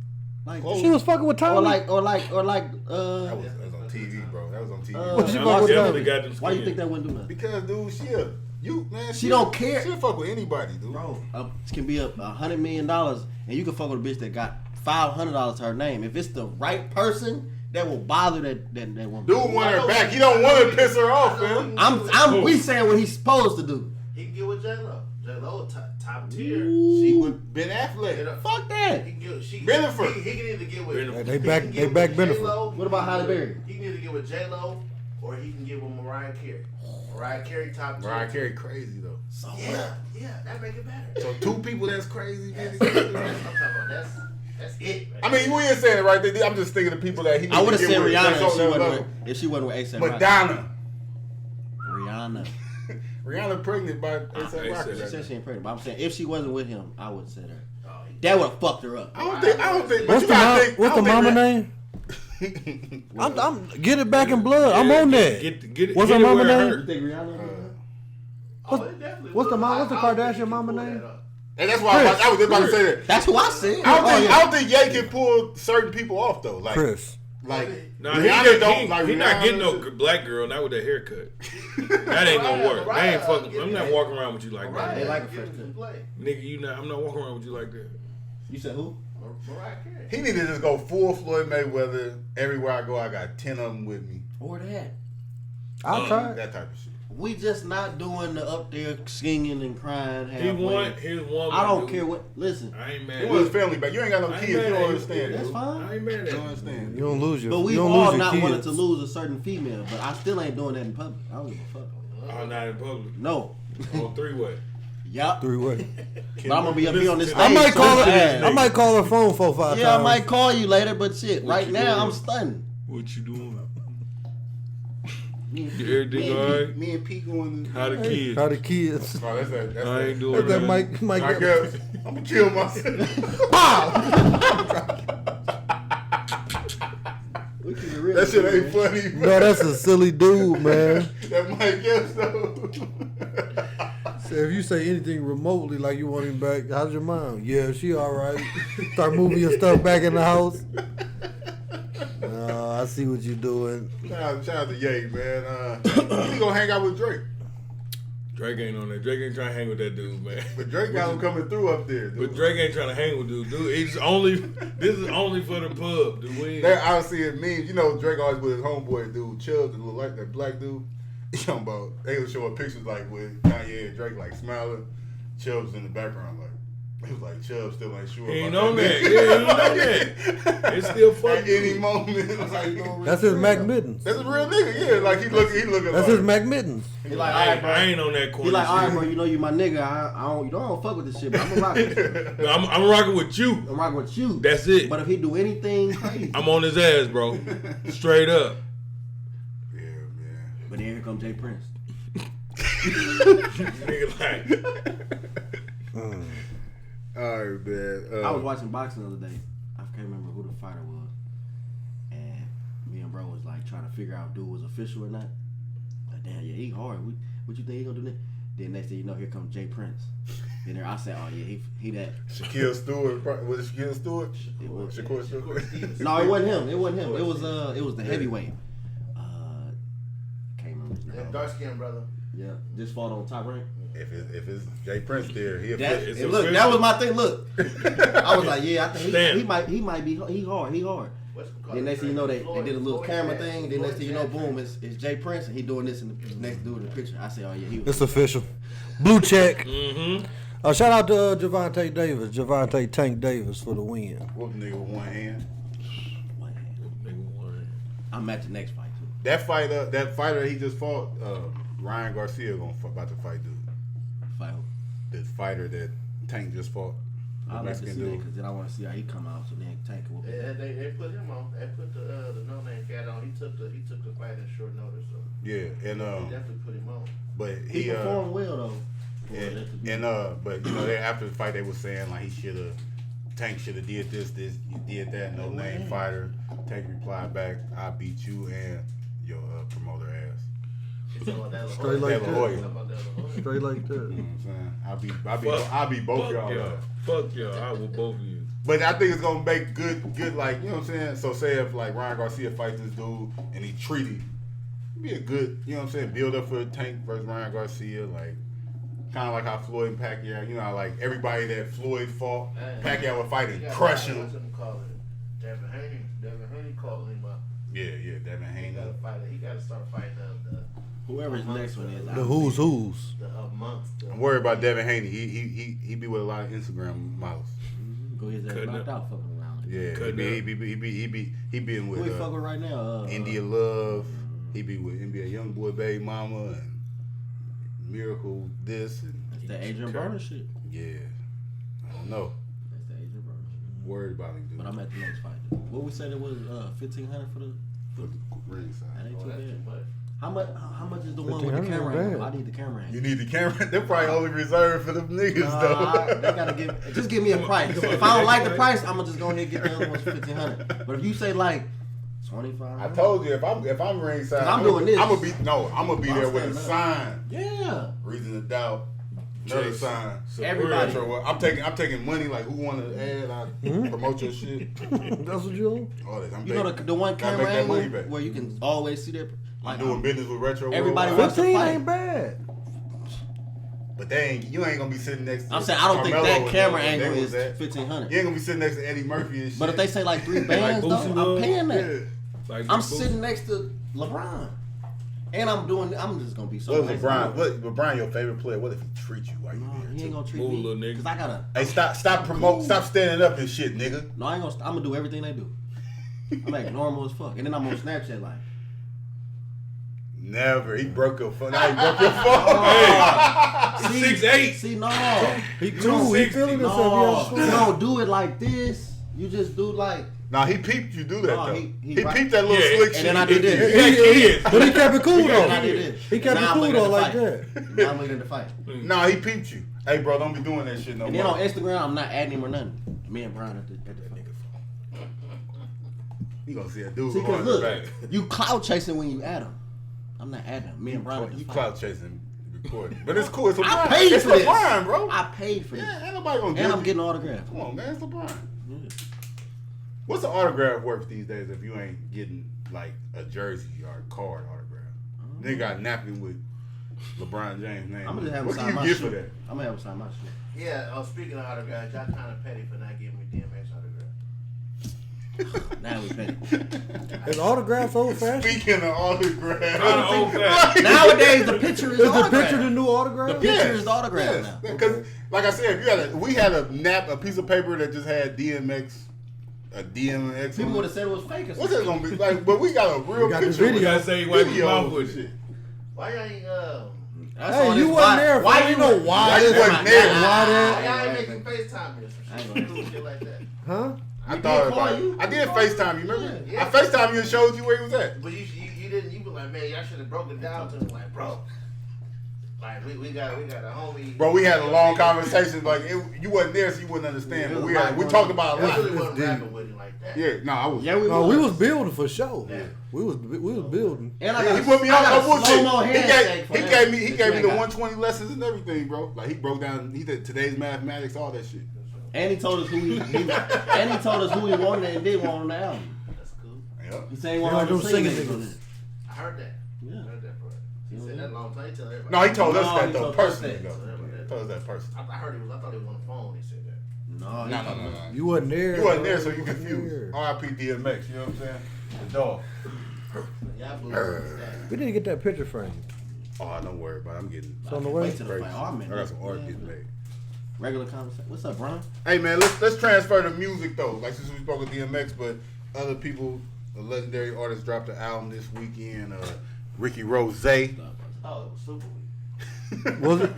Like, Chloe. She was fucking with Tommy. or like, that was on TV, bro. That was on TV. What she I fuck with definitely Tommy? got them why you skin. think that wouldn't do nothing? Because dude, She don't care. She'll fuck with anybody, dude. Bro, it can be $100 million, and you can fuck with a bitch that got $500 to her name. If it's the right person, that will bother that woman. Dude want her back. He don't want to piss her off, man. We saying what he's supposed to do. He can get with J-Lo. J-Lo top tier. She with Ben Affleck. Fuck that. He can get, Bennifer. He can either get with Bennifer. They he back can they get back with Bennifer. J-Lo, What about Halle Berry? He can either get with J-Lo or he can get with Mariah Carey. Mariah Carey top tier. Mariah Carey crazy though. So Yeah, that make it better. So two people that's crazy. That's what I'm talking about. That's it. Man. I mean, we ain't saying it right there. I'm just thinking of people that he. I would have get said with. That's Rihanna on that level. if she wasn't with ASAP Rocky. Madonna. Rihanna. Rihanna pregnant by A$AP A$AP. Rocky. She said she ain't pregnant, but I'm saying if she wasn't with him, I would have said her. Oh, he- That would have fucked her up. I don't think. But What's you the gotta think. what's the mama name? I'm get it back in blood. I'm on that. Get it. What's get her it mama where it name? hurt. You think Rihanna? Oh, it definitely what's the would. mom- what's the I don't Kardashian think he mama can pull name? that up. And that's why I was just about to say that. That's who I said. I don't think Ye can pull certain people off though. Like Chris. Like Nah, Rihanna don't like he not getting no Rihanna. black girl, not with that haircut. That ain't gonna work. They ain't fucking. I'm not walking around with you like Mariah that, They like a gets fresh to cut. play. nigga. I'm not walking around with you like that. You said who? Mariah Carey. He need to just go full Floyd Mayweather. Everywhere I go, I got 10 of them with me. Or that. I'll try it. That type of shit. We just not doing the up there singing and crying He halfway. want his woman. I don't to- care what. Listen, I ain't He mad. want his family back. You ain't got no I ain't kids. You mad don't at you. understand. that's dude. fine. I ain't mad You at don't you. understand. You don't lose your. But we you don't all lose your not kids. wanting to lose a certain female. But I still ain't doing that in public. I don't give a fuck. Oh, not in public. No. On three-way. Yup. 3-way. But I'm gonna be up here on this stage. I might call so her. bad. I might call her phone 4 or 5 Yeah, I times. might call you later, but shit, right you now doing? I'm stunned. What you doing? Everything alright? Me and Pete going. How the kids? How the kids? Oh, that's that. That's I ain't that. doing That that. Mike. I guess I'm gonna kill myself. We keep it real. That shit ain't man. funny. Bro. No, that's a silly dude, man. That Mike Epps though. So if you say anything remotely like you want him back, how's your mom? Yeah, she all right. Start moving your stuff back in the house. I see what you doing. Shout out to Ye, man. He gonna hang out with Drake. Drake ain't on that. Drake ain't trying to hang with that dude, man. But Drake got him coming through up there, dude. But Drake ain't trying to hang with dude. This is only for the pub, dude. We ain't- I was seeing memes. You know, Drake always with his homeboy dude, Chubb, that look like that black dude. You talking about? They was showing pictures like with Kanye and Drake like smiling. Chubb's in the background like. He was like, Chubb still ain't sure. He ain't about on that. Yeah, he ain't on that. It's still At fucking. any moment, like, That's his Mac Mittens. that's a real nigga. Yeah, like he looking. That's like, his Mac Mittens. He like, all right, bro. I ain't on that corner. He like, all right, shit. bro. You know you my nigga. I don't fuck with this shit, but I'm rocking with you. I'm rocking with you. I'm rocking with you. That's it. But if he do anything crazy, I'm on his ass, bro. Straight up. Yeah, man. but then here comes Jay Prince. Nigga like. All right, man. I was watching boxing the other day. I can't remember who the fighter was, and me and bro was like trying to figure out if dude was official or not. Like, damn, yeah, he hard. What you think he gonna do next? Then next thing you know, here comes Jay Prince. Then there I said, oh yeah, he that. Shaquille Stewart. Was it Shaquille Stewart? It was- Shaquille Stewart. No, it wasn't him. It wasn't him. It was the heavyweight. Can't remember his That name. dark skinned brother. Yeah, just fought on Top Rank. If it's Jay Prince there, he'll That, fit. It's and look, official. that was my thing. Look, I was like, yeah, I think Stamp. he might be he hard. Then next thing you know, they did a little camera thing. Then next thing you know, boom, it's Jay Prince, and he doing this in the next dude in the picture. I say, oh yeah, he was. It's official. Blue check. Mm-hmm. Shout out to Javante Davis, Javante Tank Davis for the win. Whoop nigga with one hand. I'm at the next fight too. That fighter he just fought, Ryan Garcia about to fight dude. Fight who? The fighter that Tank just fought. The I'll have to see Mexican that dude. because then I want to see how he come out. So then Tank will. They put him on. They put the no name cat on. He took the fight in short notice. So Yeah, and they definitely put him on. but He he performed well though. but you know after the fight they were saying like Tank should have did this, you did that, no name fighter. Tank replied back, I beat you and your promoter ass. Straight like La Hoya. that. Straight like that. You know what I'm saying? I'll be both y'all up. Fuck y'all. I will both of you. But I think it's gonna make good like, you know what I'm saying? So say if like Ryan Garcia fights this dude and he treated, it'd be a good, you know what I'm saying, build up for Tank versus Ryan Garcia, like kind of like how Floyd and Pacquiao, you know, how, like everybody that Floyd fought, Pacquiao would fight and crush him. What's him call it? Devin Haney called him up. Yeah, Devin He Haney. gotta fight. He gotta start fighting Whoever's next one is. The who's. the amongst. The, I'm worried about Devin Haney. He be with a lot of Instagram models. Go his ass knocked out fucking around. Yeah, he been with Who he fuck with right now? India Love. He be with NBA YoungBoy Baby Mama and Miracle this and That's the Adrian Broner shit. yeah. I don't know. That's the Adrian Broner shit. Worried about him, dude. But I'm at the next fight. What we said it was $1,500 for the. For the ringside. That ain't too that's too bad. much. How much is the one with the $1,500 camera ain't angle? bad. I need the camera angle. You need the camera. They're probably only reserved for them niggas though. They gotta just give me a price. If I don't like the price, I'm gonna just go ahead and get the other ones for $1,500. But if you say like $2,500, I told you if I'm ringside, 'Cause I'm doing this. I'm gonna be there with a standing sign. yeah, Reason to doubt. Another Chase. sign. Everybody. I'm taking money. Like who want to add? I promote your shit. That's what you on? All that. I'm you know the one gotta camera make that money angle back. where you can always see that. I'm doing business with Retro. Everybody Worldwide. wants to 15 fight. ain't bad. But you ain't gonna be sitting next to. I'm saying I don't think Carmelo that and camera them, angle they is was at. $1,500. You ain't gonna be sitting next to Eddie Murphy and shit. But if they say like 3 bands, Boosie though, Love. I'm paying that. yeah. Like I'm Boosie. sitting next to LeBron, and I'm just gonna be so. What nice. if LeBron your favorite player? What if he treat you like No, you he there? ain't gonna treat Move, me. little nigga. Cause I gotta. Hey, stop standing up and shit, nigga. No, I ain't gonna. I'm gonna do everything they do. I'm like normal as fuck, and then I'm on Snapchat like. Never. He broke your phone. Now he broke your phone. He's 6'8". See, no, He You too. He 60. feeling no, himself. you don't do it like this. You just do like Nah, he peeped you do that No, though. he He right- peeped that little Yeah, slick and shit. then I he did did. this. But he kept it cool And I though. did this. He kept Now it I'm cool looking though at the like fight. that. Now I'm looking at the fight. Nah, he peeped you. Hey, bro, don't be doing that shit no And then more. on Instagram, I'm not adding him or nothing. Me and Brian at the fight. You gonna see a dude See, going cause look, back. you cloud chasing when you add him. I'm not adding him. Me and Brian at the You fight. cloud chasing recording. But it's cool. It's LeBron. I paid it's for this. LeBron, bro. I paid for this. Yeah, ain't nobody gonna And get I'm you. getting an autograph. Come on, man. It's LeBron. Yeah. What's the autograph worth these days if you ain't getting like a jersey or a card autograph? They got a napkin with LeBron James' name. I'm gonna just have him what sign can my you get shit. for that? I'm gonna have him sign my shit. Yeah, speaking of autographs, y'all kind of petty for not giving me DMX autograph. Now we petty. Is autographs old fashioned? Speaking of autographs, Kinda old-fashioned. Nowadays, the picture is Is the autograph. picture the new autograph? The picture is the autograph now. Because, like I said, if we had a piece of paper that just had DMX, a DMX. People on would it, have said it was fake. Or what's that something. gonna be like? But we got a real We got the picture. video. You gotta say he wiped his Videos mouth and with shit. it. Why y'all ain't That's Hey, all you this wasn't why- there. Why fam. you You know why? Why you this- wasn't there? Why why that? y'all ain't making FaceTime me or I ain't some gonna shit, shit like that? Huh? I We thought did call about you. it. I did FaceTime you. Remember? Yeah. I FaceTime you and showed you where he was at. But you didn't. You were like, man, y'all should have broken it down to me, like, bro. Like we got a homie. Bro, we had a long conversation. Like you wasn't there, so you wouldn't understand. Yeah, But it we was had, we like talked one- about a I lot. really wasn't rapping with him like that. Yeah, no, I was. Yeah, we No, we was building for sure. Yeah. We was building. And I Yeah, got he put me I on got no a bullshit. slow-mo handshake for He that. gave me That the you ain't got. 120 lessons and everything, bro. Like he broke down. He did today's mathematics, all that shit. And he told us who he and he told us who he wanted and didn't want on the album. That's cool. Yep. He said he You wanted know, all them the singing singing niggas on niggas. it. I heard that. Yeah. I heard that part. He said that long time. He tell everybody. No, he told us No, that he though, told us personally that. though. He told us that personally. I heard he was. I thought he was on the phone. He said that. No, No. You wasn't there. You wasn't there, bro. so you wasn't confused. there. R.I.P. DMX. You know what I'm saying? The dog. Y'all blew that. We didn't get that picture frame. Oh, don't worry about it. I'm getting. It's on the way. Wait till the crazy. fight. Oh, man. I got some art getting made. Regular conversation. What's up, Brian? Hey man, let's transfer to music though. Like since we spoke of DMX, but other people, the legendary artists dropped an album this weekend. Ricky Rose. Oh, it was super weak. Was it?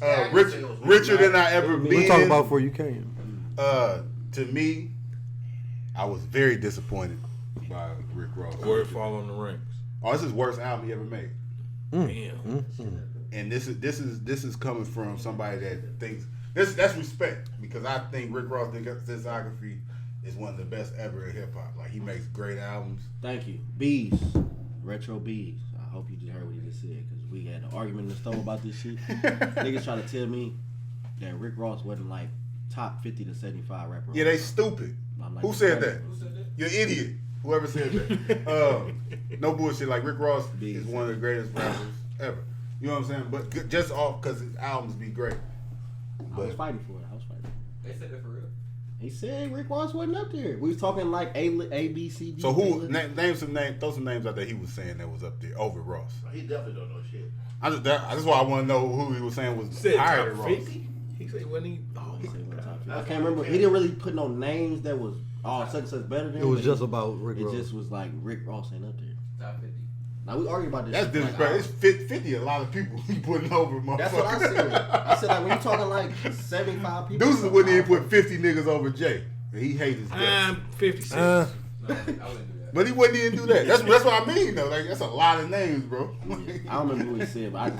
Yeah, I can say it was weak, Richer than right? I ever We been. talk about before you came. To me, I was very disappointed by Rick Ross. Word fall on the rings. Oh, this is the worst album he ever made. Damn. And this is coming from somebody that thinks that's respect, because I think Rick Ross' discography is one of the best ever in hip hop. Like he makes great albums. Thank you. Bees. Retro Bees. I hope you just heard what he just said, because we had an argument in the store about this shit. Niggas try to tell me that Rick Ross wasn't like top 50 to 75 rapper. Yeah, they stupid. I'm like, Who said that? You're an idiot. Whoever said that. No bullshit. Like Rick Ross is one of the greatest rappers ever. You know what I'm saying? But just off because his albums be great. I was fighting for it. I was fighting. They said that for real. He said Rick Ross wasn't up there. We was talking like A, B, C, D. So who A-list. name some names? Throw some names out there. He was saying that was up there over Ross. He definitely don't know shit. That's why I want to know who he was saying was Said higher top than Ross. 50. He said when he. Oh, He said he wasn't top 50. I can't remember. He didn't really put no names that was such and such better than It him, was but just about Rick It Ross. just was like Rick Ross ain't up there. Top 50. Now we argued about this. That's shit, disrespectful. like, It's 50 a lot of people he putting over, motherfucker. That's what I said. I said like when you talking like 75 people. Deuces wouldn't even put 50 niggas over Jay. He hates his guts. I'm 56. No, I wouldn't do that. But he wouldn't even do that. That's what I mean though. Like that's a lot of names, bro. I don't remember what he said, but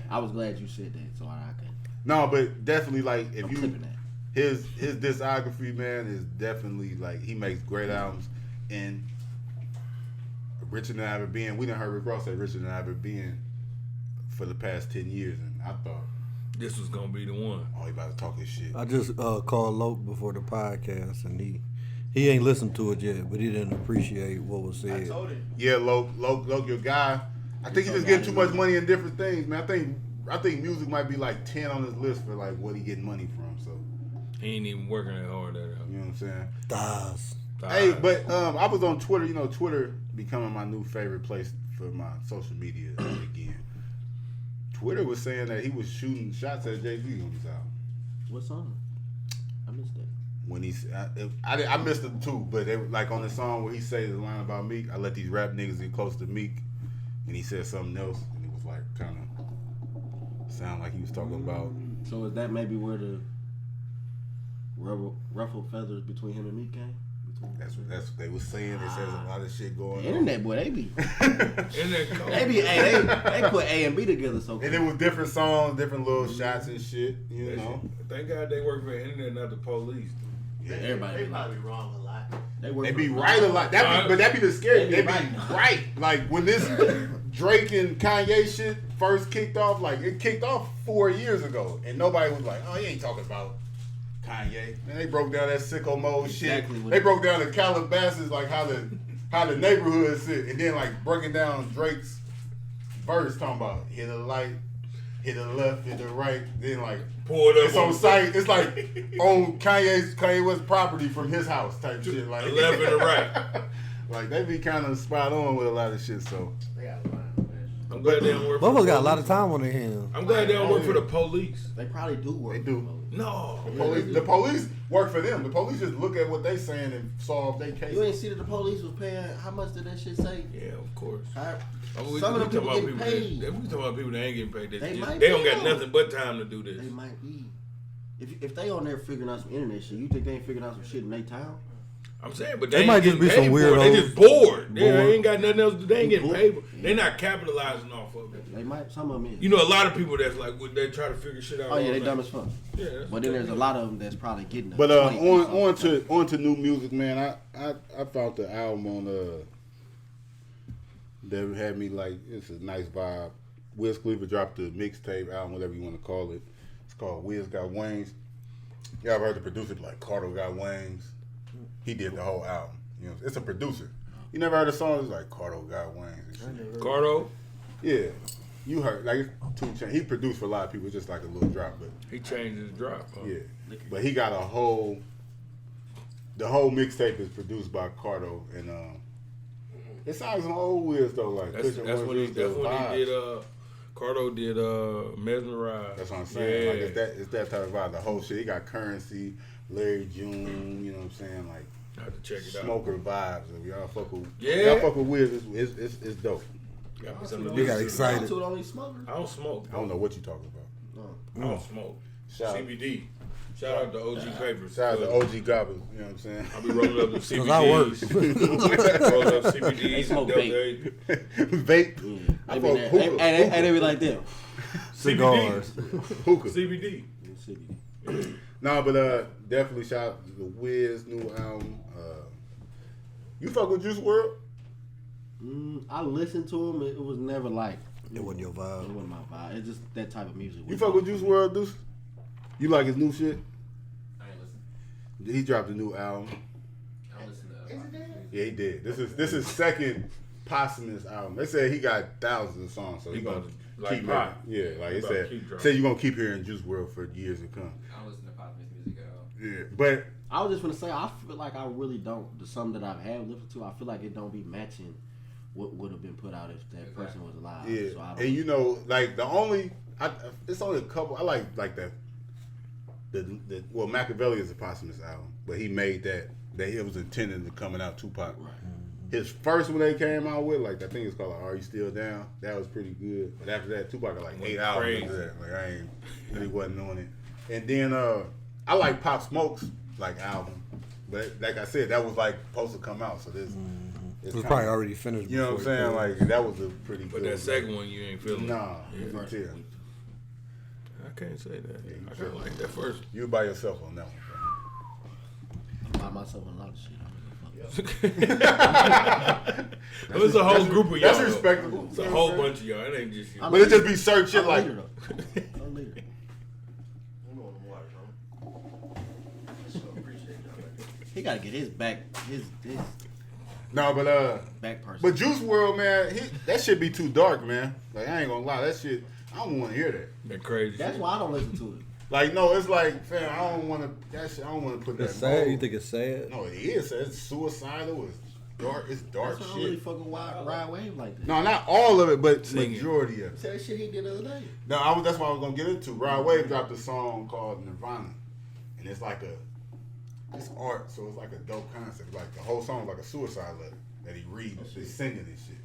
I was glad you said that, so I could. No, but definitely like if I'm you clipping that. his discography, man, is definitely like he makes great albums and richer than I ever been. We done heard Rick Ross say richer than I ever been for the past 10 years, and I thought, This was gonna be the one. oh, he about to talk his shit. I just called Loke before the podcast, and he ain't listened to it yet, but he didn't appreciate what was I said. told him. Yeah, Loke, your guy. I think he's just getting too much money in different things, man. I think music might be like 10 on his list for like what he getting money from. So He ain't even working that hard at it. you know what I'm saying. Das. Hey, but I was on Twitter. You know, Twitter becoming my new favorite place for my social media again. Twitter was saying that he was shooting shots at Jay-Z on his album. What song? I missed that. When I missed it too, but they were like on the song where he says the line about Meek, I let these rap niggas get close to Meek, and he said something else, and it was like kind of sound like he was talking about. So is that maybe where the ruffled feathers between him and Meek came? That's what they was saying. They said there's a lot of shit going on. Internet boy, they be Internet code. they put A and B together so. And it was different songs, different little shots and shit. You know. Thank God they work for the internet, not the police. Yeah. Everybody They be probably wrong a lot. They be right a lot. But that be the scary. They be right. Like when this Drake and Kanye shit first kicked off, like it kicked off 4 years ago, and nobody was like, "Oh, you ain't talking about Kanye." And they broke down that sicko mode shit. They broke down the Calabasas, like how the neighborhood sit, and then like breaking down Drake's verse, talking about hit a light, hit a left, hit a right, then like Pull it up it's on site. It's like on Kanye West property from his house type shit. Like the left and the right. Like they be kind of spot on with a lot of shit. So They got a line, man. I'm glad they don't work for Motherfuckers the got a lot police. of time on their hands. I'm glad they don't work for the police. They probably do work. They do. No. the police work for them. The police just look at what they saying and solve their case. You ain't see that the police was paying. How much did that shit say? Yeah, of course. Some of them people getting paid. We talking about people that ain't getting paid. They might They don't be, got though. nothing but time to do this. They might be. If they on there figuring out some internet shit, you think they ain't figuring out some shit in their town? I'm saying, but They they might ain't just be getting some paid for it. They weirdos. just bored. They Bored. ain't got nothing else to do. They ain't getting Bored. paid for it. They not capitalizing off of it. They might. Some of them is. You know, a lot of people that's like, they try to figure shit out. Oh yeah, all they night. dumb as fuck. Yeah, that's But then there's a lot of them that's probably getting. But on to new music, man. I found the album on that had me like it's a nice vibe. Wiz Khalifa dropped the mixtape album, whatever you want to call it. It's called Wiz Got Wings. Y'all ever heard the producer be like Cardo Got Wings? He did the whole album. You know, it's a producer. You never heard a song that's like Cardo Got Wings and shit. Cardo, Yeah, you heard like it's 2 Chainz. He produced for a lot of people, just like a little drop, but he changed his drop. Huh? yeah. But he got the whole mixtape is produced by Cardo, and it sounds some old Wiz though, like That's Cushion when Orange he Juice, the did. vibes. Cardo did Mesmerize. That's what I'm saying. Yeah. Like it's that type of vibe. The whole shit. He got Currency, Larry June. You know what I'm saying? Like I have to check it out. smoker vibes. If y'all fuck with, Yeah. y'all fuck with Wiz, it's dope. Got me something to You listen got to. excited. Two only smokers. I don't smoke. I don't know what you talking about. I don't smoke. Shout out. CBD. Shout out to OG Papers. Shout out to OG Goblin. You know what I'm saying? I'll be rolling up the CBDs. Cause I work. Rolling up CBDs. They smoke and vape. Vape. I They be fuck there. hookah. Hey, they be like them. Cigars. Hookah. CBD. No, but definitely shout out to the Wiz new album. You fuck with Juice WRLD? I listened to him. It was never like. It wasn't your It vibe. wasn't my vibe. It's just that type of music. You fuck with Juice WRLD, Deuce? You like his new shit? I ain't listen. He dropped a new album. I don't listen to Yeah, he did. This is second posthumous album. They said he got thousands of songs, so he He gonna about to, like keep pop. hearing. Yeah, like He he about to said. keep dropping. Said you gonna keep hearing Juice WRLD for years to come. I don't listen to pop music at all. Yeah, but I was just gonna say I feel like I really don't. The some that I've had listened to, I feel like it don't be matching what would have been put out if that person was alive. yeah, So I don't. and you know, like it's only a couple. I like the well, Machiavelli is a posthumous album, but he made that it was intended to coming out Tupac. Right. His first one they came out with, like I think it's called like, "Are You Still Down?" That was pretty good. But after that, Tupac got like 8 albums. Crazy. After that. Like I ain't really wasn't on it. And then I like Pop Smoke's like album, but like I said, that was like supposed to come out. So this It was probably already finished. You know what I'm before it saying? came. Like that was a pretty. But good that second one, you ain't feeling. Nah, Yeah. you can tell. I can't say that. you I feel kind of like that first. You by yourself on that one. I buy myself a lot of shit. There's a whole group of y'all. That's though. respectable. It's a whole bunch of y'all. It ain't just you. But it just be certain shit I'm like. a leader, though. I'm a leader. I'm on the water, bro. So appreciate y'all. He gotta get his back, his No, but back person. But Juice WRLD, man, that shit be too dark, man. Like I ain't gonna lie, that shit. I don't want to hear that. That crazy. That's shit. why I don't listen to it. Like no, it's like, fam, I don't want to. That shit, I don't want to put that. It's sad. mode. You think it's sad? No, it is. It's suicidal. It's dark. It's dark That's why I don't really shit. fucking ride wave like that. No, not all of it, but Sing it. majority of it. See that shit he did the other day. No, that's what I was gonna get into. Rod Wave dropped a song called Nirvana, and it's like it's art, so it's like a dope concept. Like the whole song is like a suicide letter that he reads, he's singing and shit.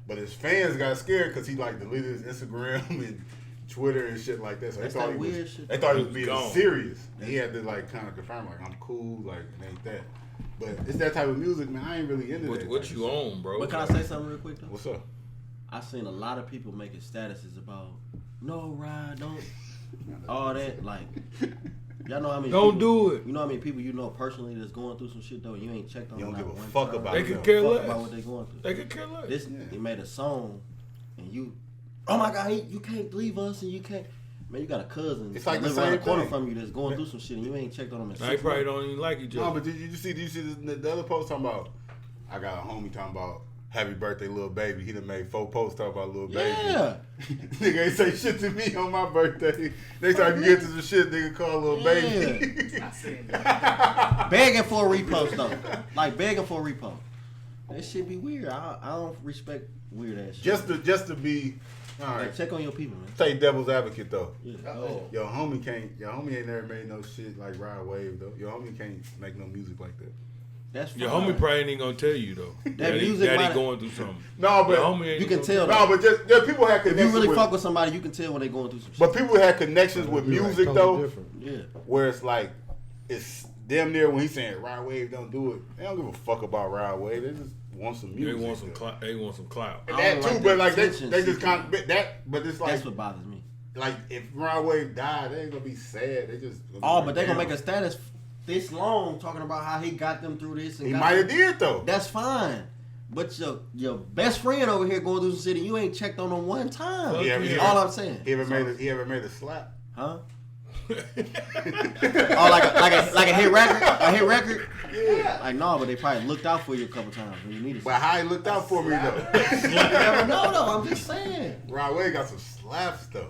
But his fans got scared because he like deleted his Instagram and Twitter and shit like that. So That's they thought that he was, weird shit. they thought he was being Gone. serious. And he had to like kind of confirm like I'm cool, like it ain't that. But it's that type of music, man. I ain't really into that. What you on, bro? But can I say something real quick though? What's up? I seen a lot of people making statuses about no ride, don't all that. Like, y'all know how many Don't people, do it. You know how many people you know personally that's going through some shit though. And you ain't checked on You them don't not give a one fuck time. about They them. could care Fuck less. about what they going through. They could care less. This he made a song, and you, oh my god, you can't leave us, and you can't. Man, you got a cousin It's like the live around the same corner thing. from you that's going through some shit, and you ain't checked on them in They 6 probably months. don't even like each No, other. but did you see the other post talking about? I got a homie talking about happy birthday, little baby. He done made 4 posts talking about little baby. Yeah. Nigga ain't say shit to me on my birthday. Next time you get to some shit, nigga call little baby. I seen that. Begging for a repost though, like begging for a repost. That shit be weird. I don't respect weird ass shit. just to be all Like, right. check on your people, man. Say devil's advocate though. Yeah. Uh-oh. Your homie ain't never made no shit like Ride Wave though. Your homie can't make no music like that. That's fine. Your homie probably ain't gonna tell you though. That music he might- going through something. No, but Your homie ain't You can gonna tell no, though. but just people have If you connections. really with, fuck with somebody, you can tell when they going through some shit. but people have connections with It'd be, like, music totally though, different. Yeah. where it's like it's damn near when he's saying Ride Wave don't do it. They don't give a fuck about Ride Wave. They just want some They music. want some clout. They want some clout. And I that don't too, like but the like attention they just seeking. kind of that. But it's like That's what bothers me. like if Ride Wave died, they ain't gonna be sad. They just Oh, but they gonna damn. make a status this long talking about how he got them through this. And He got might have them- did though. That's fine. But your best friend over here going through some shit and you ain't checked on him one time. He ever- he All ever- I'm saying. He ever made a slap? Huh? Oh, like a hit record? A hit record? Yeah. Like, no, but they probably looked out for you a couple times when you needed But something. how he looked out for me though? You never know, though. I'm just saying. Ride Wave got some slaps though.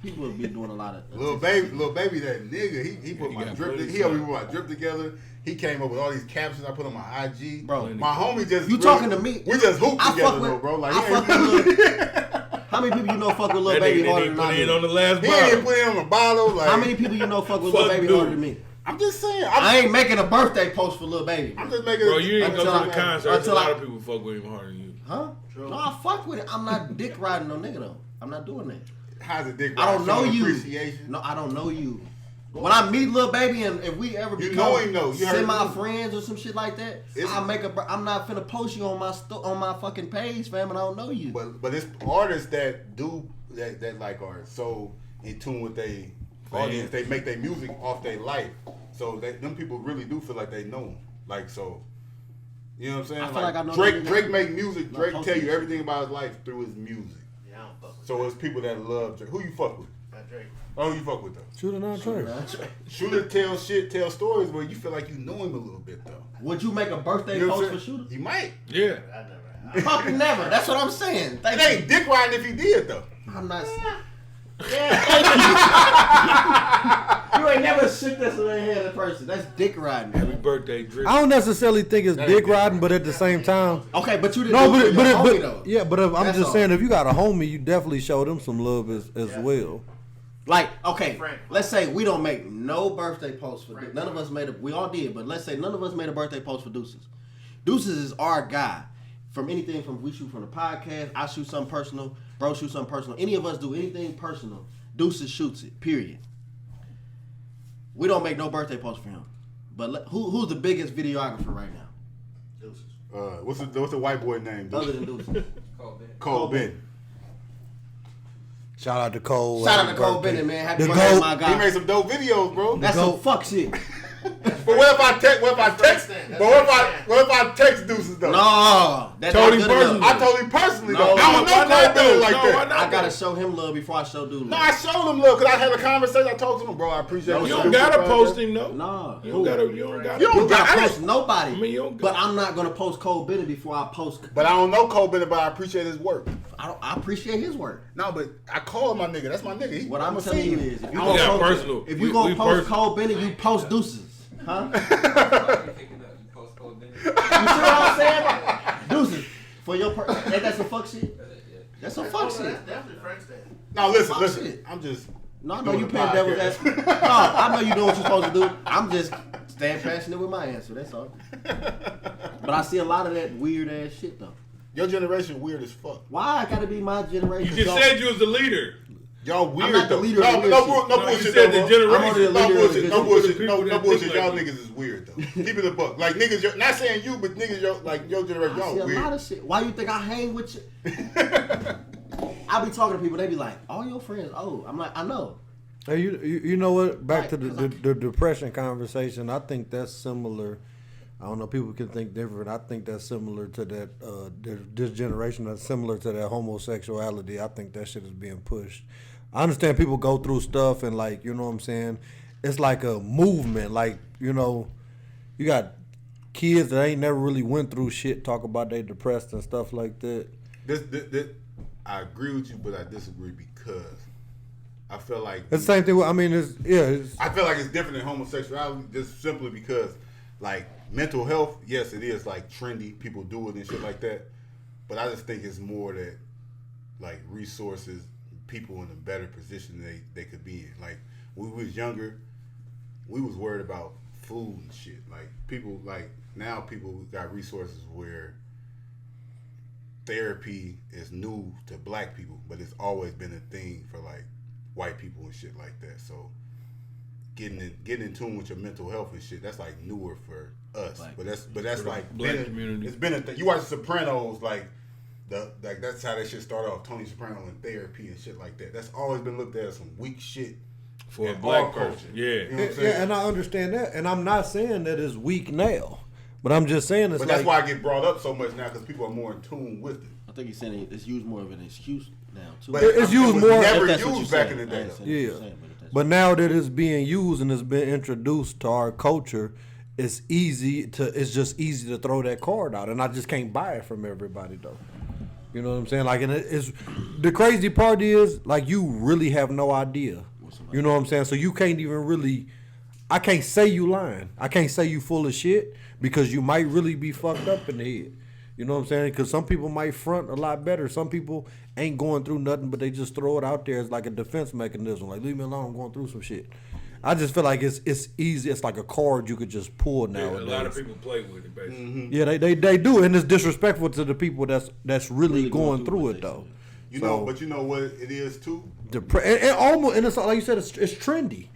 People be doing a lot of Little baby, that nigga. He put He my got drip. plenty He helped me slaps. put my drip together. He came up with all these captions I put on my IG. Bro, my homie just you talking to me? We just hooped I together fuck with- though, bro. Like I he ain't fuck with really- how many people you know fuck with Lil That Baby nigga harder didn't than put I it in do? on the last he ain't even bottle. put it on the bottle. Like How many people you know fuck with Fuck Lil Baby dude. harder than me? I'm just saying. I ain't making a birthday post for Lil Baby. I'm just making. Bro, you ain't Until go to the I- concert. A until lot I- of people fuck with him harder than you. Huh? No, I fuck with it. I'm not dick riding no nigga though. I'm not doing that. How's a dick? I don't ride? know Showing you. Appreciation. No, I don't know you. When I meet Lil Baby and if we ever You become know him, though. You heard semi him. friends or some shit like that, It's- I'm not finna post you on my fucking page, fam, and I don't know you. But it's artists that do that like are so in tune with their audience. They make their music off their life. So them people really do feel like they know them. Like so, you know what I'm saying? I feel like I know Drake. them. Drake make music. Not Drake posting tell you shit. everything about his life through his music. Yeah, I don't fuck with So it's people that love Drake. Who you fuck with? that Drake. Oh, who you fuck with though? Shooter not trace. Shooter tell stories where you feel like you know him a little bit though. Would you make a birthday You know what post I'm for saying? Shooter? He might. Yeah. I never. Fucking never. That's what I'm saying. It Thank ain't you. dick riding if he did though. I'm not. You ain't never shook this in the head in person. That's dick riding. Happy birthday, Drip. I don't necessarily think it's That dick ain't dick riding, but at the same time, Okay, but you didn't no, do it for your homie, but though. yeah, but I'm That's just all. saying if you got a homie, you definitely show them some love as well. Like, okay, Frank. let's say we don't make no birthday posts for Frank. none of us made a. We all did, but let's say none of us made a birthday post for Duces. Duces is our guy. From anything from we shoot from the podcast, I shoot something personal, bro shoot something personal. Any of us do anything personal, Duces shoots it. Period. We don't make no birthday post for him. But who's the biggest videographer right now? Deuces. What's the white boy name? Dude? Other than Duces. Cole Ben. Shout out to Cole. Shout out happy to Cole birthday. Bennett, man. Happy The birthday, GOAT. my He guy. made some dope videos, bro. That's some fuck shit. But what if I text? What if I text? That's But what if Frank. what if I text Deuces though? No, that's Told not him good personally. enough. I told him personally No, though. I don't know why not, Cole Bennett though? like No, that. why not? I gotta show him love before I show dude No, love. I showed him love because I had a conversation. I talked to him, bro. I appreciate You it. don't gotta post him though. Nah, You don't gotta. You don't gotta. You don't You gotta got post it. nobody. I mean, you don't but got- I'm not gonna post Cole Bennett before I post. But I don't know Cole Bennett, but I appreciate his work. I appreciate his work. No, but I call him my nigga. That's my nigga. What I'm telling you is, if you I gonna don't- got post, personal. if you We gonna post personal. Cole Bennett, you post Deuces, huh? You see You post code Bennett. what I'm saying? Deuces for your ain't that some fuck shit? That's some fuck That's shit. definitely Frank's dad. No, listen, Fuck listen. shit. I'm just. No, I know doing you the paying devil's podcast. ass. No, I know you doing what you're supposed to do. I'm just staying passionate with my answer. That's all. But I see a lot of that weird ass shit though. Your generation weird as fuck. Why I gotta be my generation? You just said you was the leader. Y'all weird not the though. leader of the weird No shit. bullshit. You said the though, bro. generation. I'm only the No leader of bullshit. the No bullshit. People Y'all that niggas is weird though. Keep it a buck. Like niggas, not saying you, but niggas, your generation, I see y'all a lot weird. of shit. Why you think I hang with you? I be talking to people. They be like, "All your friends old." I'm like, I know. Hey, you know what? Back to Right, the depression conversation. I think that's similar. I don't know. People can think different. I think that's similar to that. This generation that's similar to that homosexuality. I think that shit is being pushed. I understand people go through stuff and like, you know what I'm saying. It's like a movement. Like, you know, you got kids that ain't never really went through shit talk about they depressed and stuff like that. This, I agree with you, but I disagree because I feel like It's the same thing. I mean, I feel like it's different than homosexuality just simply because, like, mental health, yes, it is, like, trendy. People do it and shit like that. But I just think it's more that, like, resources, people in a better position they could be in. Like, when we was younger, we was worried about food and shit. Like, people, like, now people got resources where therapy is new to black people, but it's always been a thing for, like, white people and shit like that. So getting in tune with your mental health and shit, that's like newer for us. Black. But that's like black community. It's been a thing. You watch Sopranos, like that's how that shit started off. Tony Soprano in therapy and shit like that. That's always been looked at as some weak shit For a in black our person, culture. yeah. You know what I'm saying? Yeah, and I understand that, and I'm not saying that it's weak now, but I'm just saying it's But like that's why I get brought up so much now because people are more in tune with it. I think he's saying it's used more of an excuse now too. But It's it used was more- never If that's what used you're back in saying. the I day. ain't Though. saying what you're Yeah. saying, but if that's But now that it's being used and it's been introduced to our culture, it's just easy to throw that card out, and I just can't buy it from everybody though. You know what I'm saying? Like, and it's the crazy part is like you really have no idea. You know what I'm saying? So you can't even really. I can't say you lying. I can't say you full of shit because you might really be fucked up in the head. You know what I'm saying? Because some people might front a lot better. Some people ain't going through nothing, but they just throw it out there as like a defense mechanism. Like, leave me alone, I'm going through some shit. I just feel like it's easy. It's like a card you could just pull Yeah, nowadays. a lot of people play with it, basically. Mm-hmm. Yeah, they do, and it's disrespectful to the people that's really going through what it they though. You know, but you know what it is too? And almost, and it's like you said, it's trendy.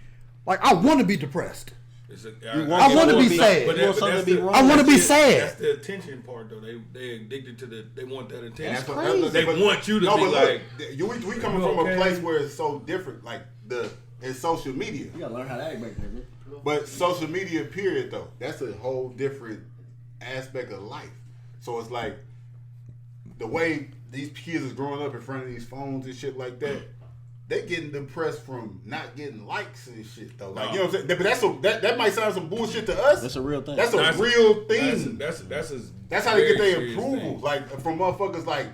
Like, I want to be depressed. I wanna be sad. You want something to be wrong. I want to be That's sad. the attention part, though. They addicted to they want that attention. That's crazy. They want you to be but like, look, we coming you from okay? a place where it's so different, like it's social media. You gotta learn how to act back there, man. But social media, period, though, that's a whole different aspect of life. So it's like the way these kids is growing up in front of these phones and shit like that. They getting depressed from not getting likes and shit though. Like, you know what I'm saying? But that might sound some bullshit to us. That's a real thing. That's a real thing. That's how they get their very serious approval. thing. Like from motherfuckers like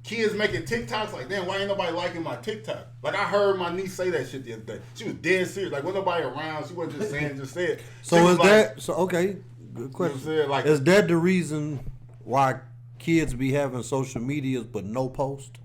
kids making TikToks. Like, damn, why ain't nobody liking my TikTok? Like, I heard my niece say that shit the other day. She was dead serious. Like, wasn't nobody around. She wasn't just saying, just said. So is that so? Okay, good question. You know what I'm saying? Like, is that the reason why kids be having social medias but no post?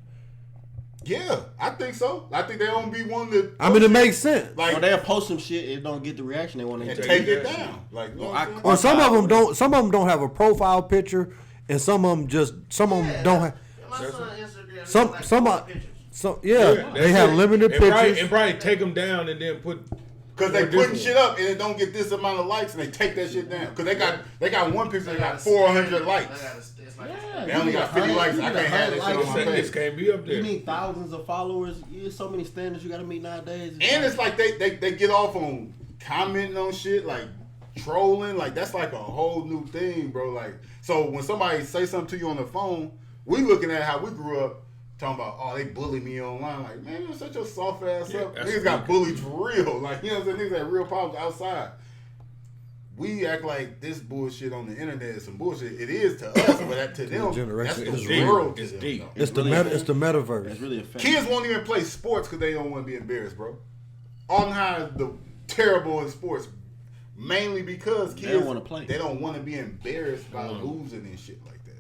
yeah, I think so. I think they don't be one to. I mean, it makes sense. Like, Or they'll post some shit, it don't get the reaction they want to and get. take it down. Like, you know what I'm saying? Or some of them don't. Some of them don't have a profile picture, and some of them don't have. My son Instagram. Some like some 4 are- pictures. So yeah, they have limited pictures. And probably take them down and then put. Because they more putting different. shit up and it don't get this amount of likes and they take that shit down. Because they got one picture that got 400 likes. They only got 50 likes. I can't have that shit on my This page. can't be up there. You need thousands of followers. There's so many standards you gotta meet nowadays. And it's like they get off on commenting on shit, like trolling. Like, that's like a whole new thing, bro. Like, so when somebody say something to you on the phone, we looking at how we grew up. Talking about, oh, they bully me online. Like, man, you shut your soft ass up. that's Niggas got weak. bullied for real. Like, you know what I'm saying? Niggas had real problems outside. We act like this bullshit on the internet is some bullshit. It is to us, but to them, that's generation the is world. To It's them, deep. though. It's the It's metaverse. It's really effective. Kids won't even play sports because they don't want to be embarrassed, bro. On how the terrible in sports, mainly because kids don't wanna play. They don't want to be embarrassed by losing and shit like that.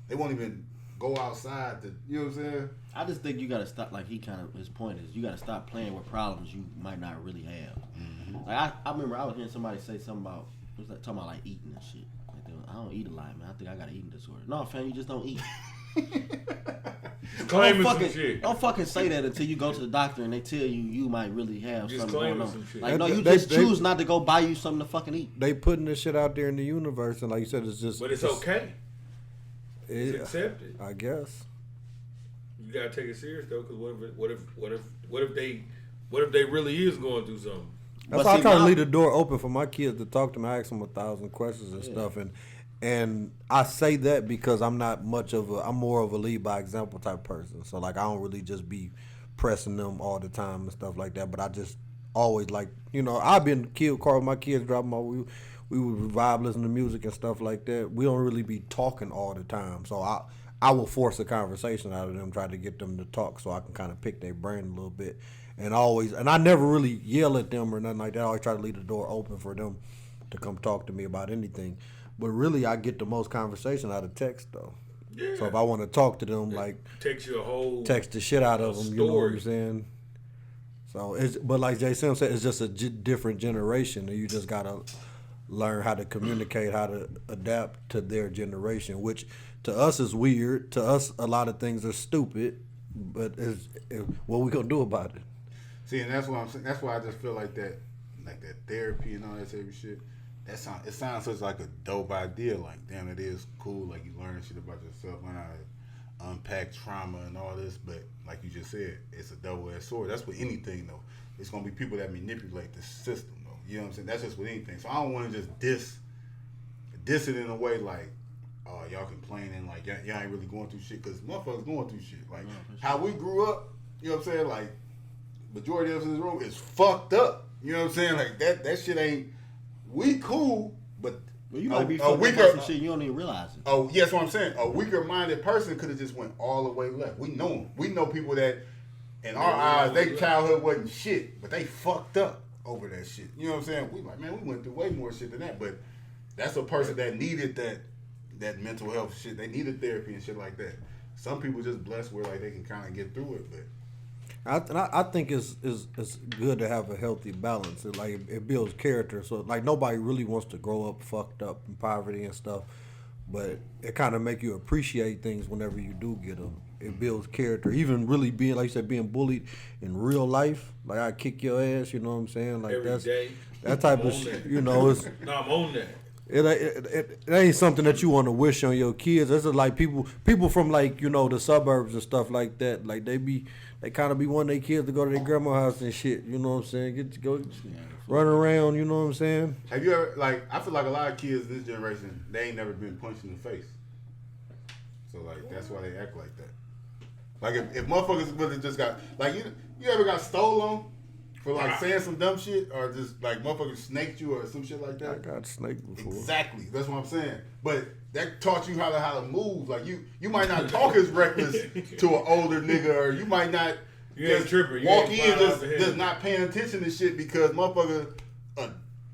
They won't even go outside to, you know what I'm saying? I just think you gotta stop. Like his point is, you gotta stop playing with problems you might not really have. Mm-hmm. Like I remember I was hearing somebody say something about talking about like eating and shit. Like I don't eat a lot, man. I think I got an eating disorder. No, fam, you just don't eat. claiming some shit. Don't fucking say that until you go to the doctor and they tell you might really have Just something going claiming on. some shit. Like, no, you They- just choose not to go buy you something to fucking eat. They putting this shit out there in the universe, and like you said, it's just. But it's okay. It's Yeah, accepted. I guess. You gotta take it serious though, because what if they really is going through something? That's But why I see, try to now- leave the door open for my kids to talk to me. I ask them 1,000 questions and stuff, and I say that because I'm not much of a. I'm more of a lead by example type person. So like I don't really just be pressing them all the time and stuff like that. But I just always like I've been car with my kids dropping my. We would vibe, listen to music and stuff like that. We don't really be talking all the time. So I will force a conversation out of them, try to get them to talk so I can kind of pick their brain a little bit. And I never really yell at them or nothing like that. I always try to leave the door open for them to come talk to me about anything. But really, I get the most conversation out of text, though. Yeah. So if I want to talk to them, like, Takes you a whole text the shit out of them, you know what I'm story. saying? So, but like Jay Sim said, it's just a different generation. And you just got to learn how to communicate, how to adapt to their generation, which to us is weird. To us, a lot of things are stupid, but what we going to do about it? See, and that's what I'm saying. That's why I just feel like that therapy and all that type of shit. It sounds such like a dope idea. Like, damn, it is cool. Like, you learn shit about yourself, learn how to unpack trauma and all this. But like you just said, it's a double-edged sword. That's with anything, though. It's gonna be people that manipulate the system, though. You know what I'm saying? That's just with anything. So I don't want to just diss it in a way like, oh, y'all complaining like y'all ain't really going through shit, because motherfuckers going through shit. Like how we grew up. You know what I'm saying? Like, majority of us in this room is fucked up. You know what I'm saying? Like that shit ain't. We cool, but Well, you might be fucking up some shit you don't even realize it. Oh, yes, what I'm saying. A weaker minded person could have just went all the way left. We know them. We know people that, in our eyes, their childhood wasn't shit, but they fucked up over that shit. You know what I'm saying? We like, man, we went through way more shit than that. But that's a person that needed that mental health shit. They needed therapy and shit like that. Some people just blessed where like they can kind of get through it, but. I think it's good to have a healthy balance. It builds character. So like nobody really wants to grow up fucked up in poverty and stuff, but it kind of make you appreciate things whenever you do get them. It builds character. Even really being, like you said, being bullied in real life. Like I kick your ass. You know what I'm saying? Like Every day. that type I'm of on shit. that. You know, it's. No, I'm on that. It ain't something that you want to wish on your kids. It's just like people from like the suburbs and stuff like that. Like they kind of be wanting their kids to go to their grandma's house and shit. You know what I'm saying? Get to go run around. You know what I'm saying? Have you ever I feel like a lot of kids this generation, they ain't never been punched in the face. So like that's why they act like that. Like if motherfuckers would have just got like you ever got stole on for like saying some dumb shit, or just like motherfuckers snaked you or some shit like that? I got snaked before. Exactly. That's what I'm saying. But that taught you how to move. Like you might not talk as reckless to an older nigga, or you might not You ain't tripping. You walk ain't in flying off the just head. not paying attention to shit because motherfucker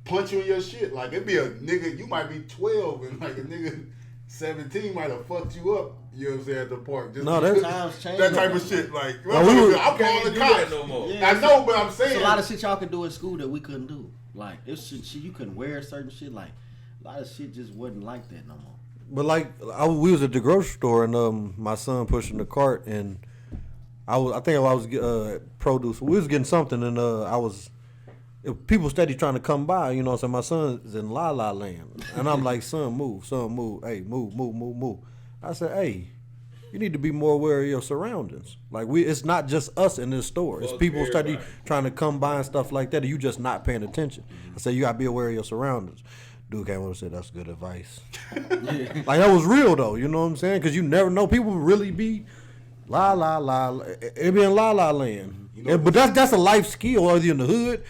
punch you in your shit. Like it'd be a nigga, you might be 12 and like a nigga 17 might have fucked you up. You know what I'm saying, at the park. Just No, that's- Times change. that type of shit. Like No, we were- I'm calling the do that cops. no more. Yeah, I know, but I'm saying There's a lot of shit y'all could do in school that we couldn't do. Like it's shit you couldn't wear certain shit. Like a lot of shit just wasn't like that no more. But like we was at the grocery store and my son pushing the cart and I think I was produce. We was getting something and people steady trying to come by. You know what I'm saying? My son's in La La Land and I'm like, son, move, hey, move. I said, hey, you need to be more aware of your surroundings. Like it's not just us in this store. It's Fuck people steady everybody. trying to come by and stuff like that. And you just not paying attention. I said you gotta be aware of your surroundings. Dude came over and said that's good advice. Like that was real though. You know what I'm saying? Because you never know. People really be la la la. It be in La La Land. But that's a life skill. Whether you're in the hood,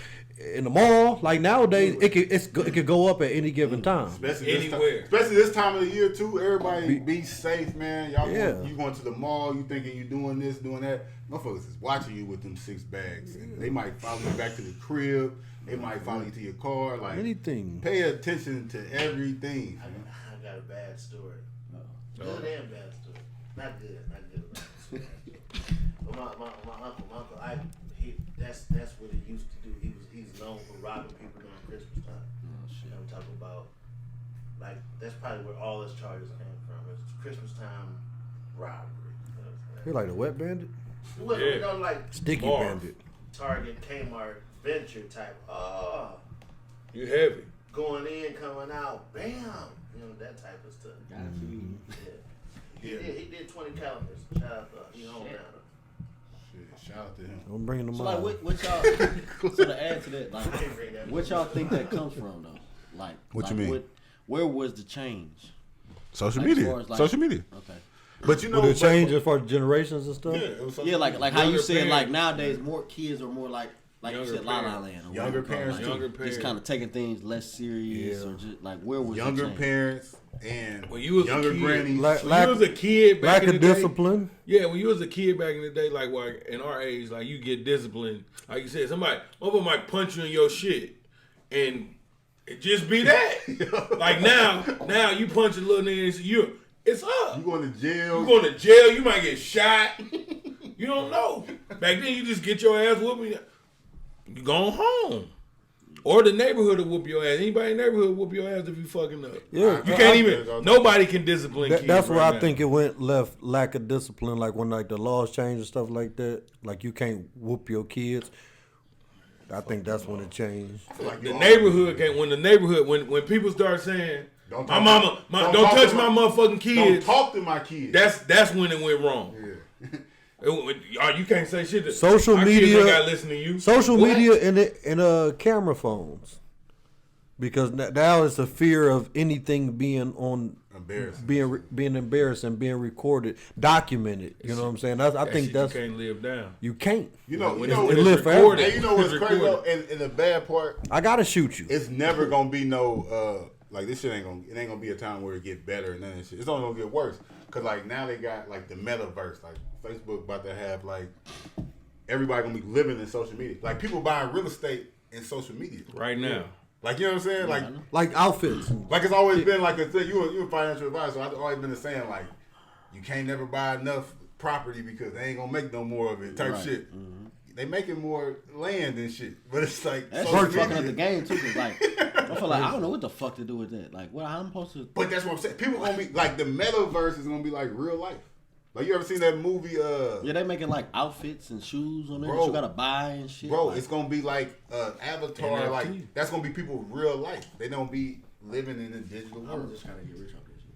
in the mall. Like nowadays, it could go up at any given time. Anywhere. Especially this time of the year too. Everybody be safe, man. Y'all Yeah. you going to the mall, you thinking you doing this, doing that. Motherfuckers is watching you with them 6 bags. And they might follow you back to the crib. They might follow you to your car. Like Anything. Pay attention to everything. I got a bad story. Good and bad story. Not good. But my uncle, that's what he used to do. He's known for robbing people during Christmas time. You know, I'm talking about like that's probably where all his charges came from. It's Christmas time robbery. You like the wet bandit? Well, Yeah. you know, like Sticky Marv. bandit. Target, Kmart, Venture type. Oh, You heavy. going in, coming out, bam. You know, that type of stuff. Got you. Yeah. He did 20 calendars. Shout out to he home now. Shit, shout out to him. I'm bringing them So out. like, what y'all? So to add to that, like, what y'all think that comes from though? Like, What you mean? Where was the change? Social Like, as media. far as, like- Social media. Okay. But you know, Would it change as far as generations and stuff? Yeah, it was social Yeah, like media. how you Younger said, parents. like nowadays, more kids are more like you Younger said, La La parents. Land. Or Younger whatever you call it, parents, like, too. Younger just parents. kind of taking things less serious, Yeah. or just like where was younger the change? parents and When you was a younger kid. grannies. Lack, When you was a kid back lack in the of day. discipline. Yeah, when you was a kid back in the day, like in our age, like you get disciplined. Like you said, motherfucker might punch you in your shit, and it just be that. Like now you punch a little nigga, it's up. You going to jail? You going to jail? You might get shot. You don't know. Back then, you just get your ass whooped. You going home. Or the neighborhood will whoop your ass. Anybody in the neighborhood will whoop your ass if you fucking up. Yeah, You can't even. Nobody can discipline kids. That's where right I now. think it went left. Lack of discipline, like when like the laws change and stuff like that. Like you can't whoop your kids. I think that's when it changed. Like The you neighborhood can't. When people start saying, Don't "My talk mama, to- don't talk touch to my motherfucking Don't kids," talk to my kids. that's when it went wrong. yeah. You can't say shit. Social Our kids media- ain't gotta listen to you. Social What? media and camera phones, because now it's a fear of anything being on Embarrassing. being embarrassed and being recorded, documented. You know what I'm saying? I That think shit that's you can't live down. you can't. You know, It it's live forever. recorded. Hey, you know what's It's crazy though? recorded. And the bad part, I gotta shoot you. it's never gonna be no like this shit ain't gonna be a time where it get better and none of that shit. It's only gonna get worse. Cause like now they got like the metaverse, like Facebook about to have like everybody gonna be living in social media. Like people buying real estate in social media. Right now. Like you know what I'm saying? Like outfits. Like it's always been like a thing. You a financial advisor, so I've always been saying like you can't never buy enough property because they ain't gonna make no more of it type Right. shit. They making more land and shit, but it's like That's social just fucking up media. the game too. Cause like I feel like I don't know what the fuck to do with that. Like what I'm supposed to. But that's what I'm saying. People gonna be like the metaverse is gonna be like real life. Like you ever seen that movie? Yeah, they making like outfits and shoes on there Bro. that you gotta buy and shit. Bro, like, it's gonna be like Avatar. NFT. Like that's gonna be people real life. They don't be living in the digital I'm world. just trying to get rich off this shit.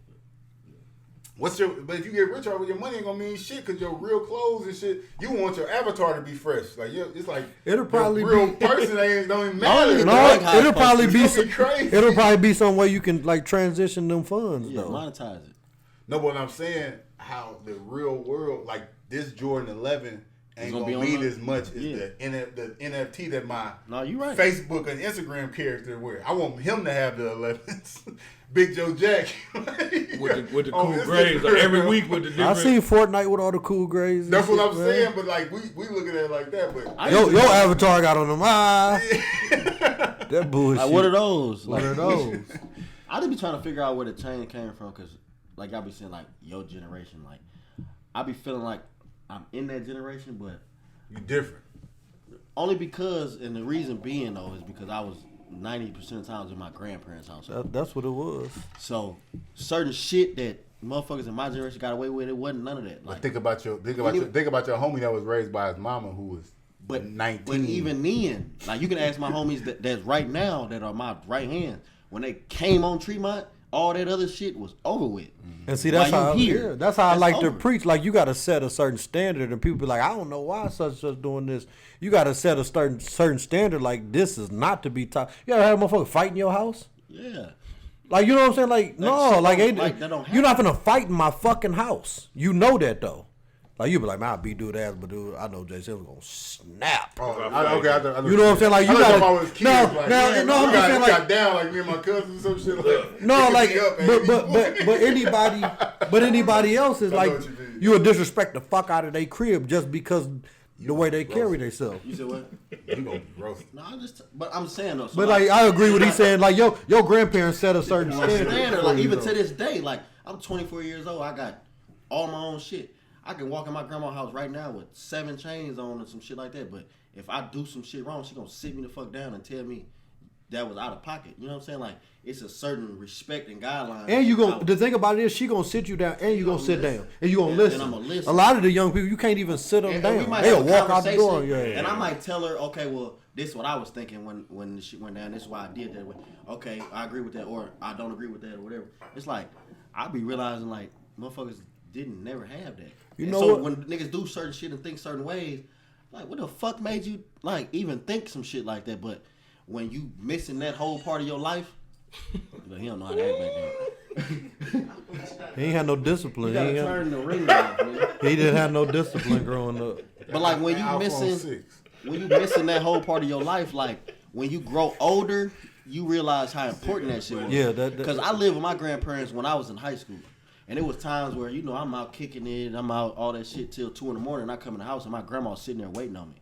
But if you get rich off, your money ain't gonna mean shit because your real clothes and shit. You want your avatar to be fresh. Like it's like It'll probably your real be- person don't even I matter. don't No, like how it'll it's probably It's be gonna some, be crazy. it'll probably be some way you can like transition them funds Yeah, though. monetize it. No, but I'm saying how the real world, like this Jordan 11, ain't gonna gonna, be on mean the- as much as yeah. the NFT that my No, you right. Facebook and Instagram character wear. I want him to have the 11s. Big Joe Jack. With the On cool grades, like Instagram. every week with the I different. seen Fortnite with all the cool grades. and That's what shit, I'm man. saying, but like we look at it like that, but Your avatar got on them. That bullshit. Like what are those? What Like, are those? I just be trying to figure out where the change came from, cause like I be saying like your generation, like I be feeling like I'm in that generation, but you different. only because, and the reason being though is because I was 90% of the times in my grandparents' house. That's what it was. So certain shit that motherfuckers in my generation got away with, it wasn't none of that. But Like, think about your homie that was raised by his mama who was but 19. But even then, like you can ask my homies that's right now that are my right hand. When they came on Tremont, all that other shit was over with. And see, that's While how you here, that's how I that's like to over. preach. Like you got to set a certain standard, and people be like, I don't know why such and such doing this. You got to set a certain standard. Like this is not to be taught. You ever have a motherfucker fight in your house? Yeah. Like you know what I'm saying? Like no, shit like, don't- ain't, like, that don't you're not gonna fight in my fucking house. You know that though. Like you be like, man, I'll beat dude ass, but dude, I know Jay Silver's gonna snap. Oh, I You know what I'm saying? Like you got gotta kids, no, like, no, man, no. I'm we just saying got like down like me and my cousins or some shit like no, pick like me up, baby. but anybody else is I know like what you mean. you would disrespect the fuck out of their crib just because the way they carry themselves. You said what? You gonna be roasted. No, but I'm saying though. So But like I agree with he saying like your grandparents set a certain standard. standard, for like you, even though. to this day, like I'm 24 years old. I got all my own shit. I can walk in my grandma's house right now with 7 chains on and some shit like that. But if I do some shit wrong, she gonna sit me the fuck down and tell me that was out of pocket. You know what I'm saying? Like it's a certain respect and guidelines. And you gonna the thing about it is she gonna sit you down and you gonna sit down and you gonna listen. And I'm gonna listen. A lot of the young people you can't even sit them down. We They'll walk out the door. Yeah. And I might tell her, okay, well, this is what I was thinking when the shit went down. This is why I did that. Okay, I agree with that, or I don't agree with that, or whatever. It's like I be realizing like motherfuckers didn't never have that. You and know so what? when niggas do certain shit and think certain ways, like what the fuck made you like even think some shit like that? But when you missing that whole part of your life, he don't know how to act back then. He ain't had no discipline. You gotta turn the ring off, man. He didn't have no discipline growing up. But like when you missing that whole part of your life, like when you grow older, you realize how important that shit was. Yeah, because I lived with my grandparents when I was in high school, and it was times where I'm out kicking it, I'm out all that shit till 2 a.m. and I come in the house and my grandma's sitting there waiting on me,